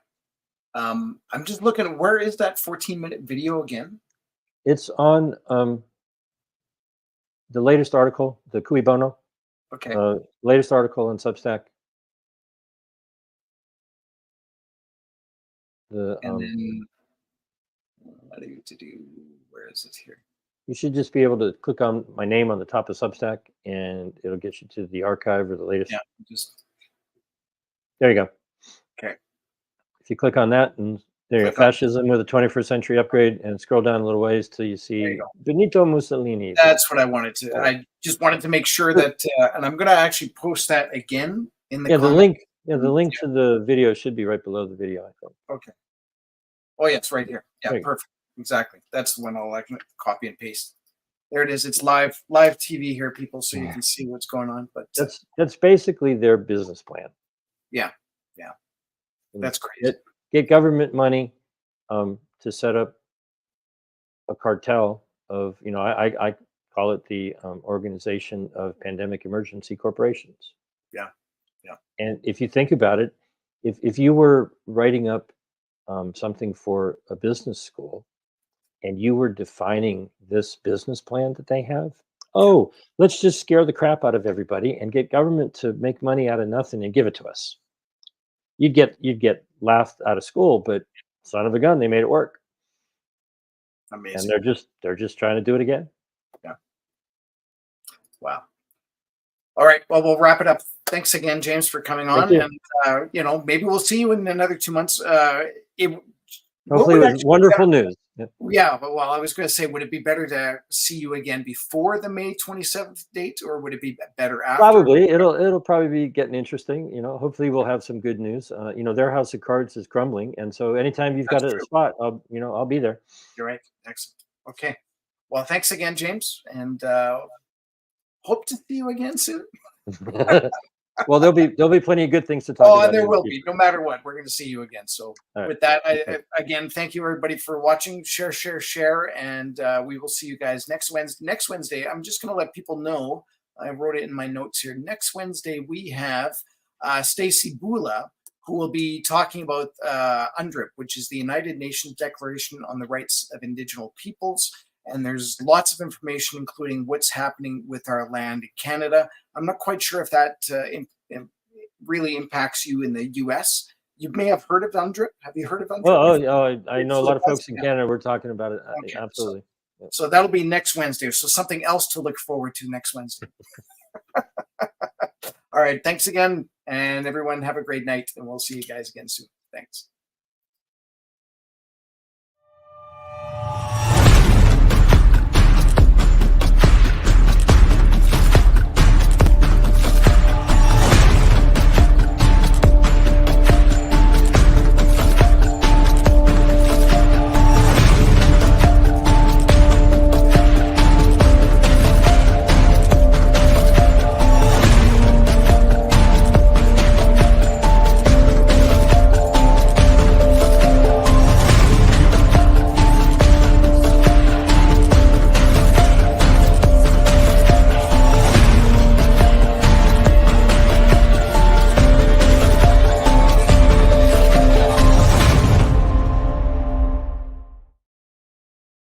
I'm just looking at where is that 14-minute video again? It's on the latest article, the Cui Bono, Okay. latest article on Substack. The And then what do you to do? Where is it here? You should just be able to click on my name on the top of Substack, and it'll get you to the archive or the latest. Yeah. Just There you go. okay. If you click on that, and there you go, Click on. fascism with a 21st century upgrade, and scroll down a little ways till you There you see go. Benito Mussolini. That's what I wanted to. Yeah. I just wanted to make sure that, and I'm going to actually post that again in the Yeah, the comments. link. Yeah, the link to the video should be right below the video, I think. Okay. Oh, yeah, it's right here. Yeah, There you go. perfect. Exactly. That's the one I'll like copy and paste. There it is. It's live TV here, people, so you can see what's going on. But That's basically their business plan. yeah, And that's crazy. get government money to set up a cartel of, I call it the Organization of Pandemic Emergency Corporations. Yeah, yeah, And if you think about it, if you were writing up something for a business school and you were defining this business plan that they have, oh, let's just scare the crap out of everybody and get government to make money out of nothing and give it to us. You'd get laughed out of school, but son of a gun, they made it work. amazing. And they're just trying to do it again. Yeah. Wow. All right. Well, we'll wrap it up. Thanks again, James, for coming on. you. And maybe we'll see you in another 2 months. Hopefully, it was wonderful news. Yeah, but well, I was going to say, would it be better to see you again before the May 27th date, or would it be better after? Probably it'll probably be getting interesting. Hopefully we'll have some good news. Their house of cards is crumbling, and so anytime you've got That's a true. spot, I'll be there. You're right. Excellent. Okay. Well, thanks again, James, and hope to see you again soon. Well, there'll be plenty of good things to talk Oh, about. and there in the will be. future. No matter what, we're going to see you again. So All right. with that, Okay. again, thank you everybody for watching. Share, and we will see you guys next Wednesday. Next Wednesday, I'm just going to let people know. I wrote it in my notes here. Next Wednesday, we have Stacy Bula, who will be talking about UNDRIP, which is the United Nations Declaration on the Rights of Indigenous Peoples. And there's lots of information, including what's happening with our land in Canada. I'm not quite sure if that really impacts you in the U.S. You may have heard of UNDRIP. Have you heard of UNDRIP? Well, I know a lot of folks in Canada were talking about it. Okay, Absolutely. So that'll be next Wednesday. So something else to look forward to next Wednesday. All right. Thanks again. And everyone have a great night. And we'll see you guys again soon. Thanks.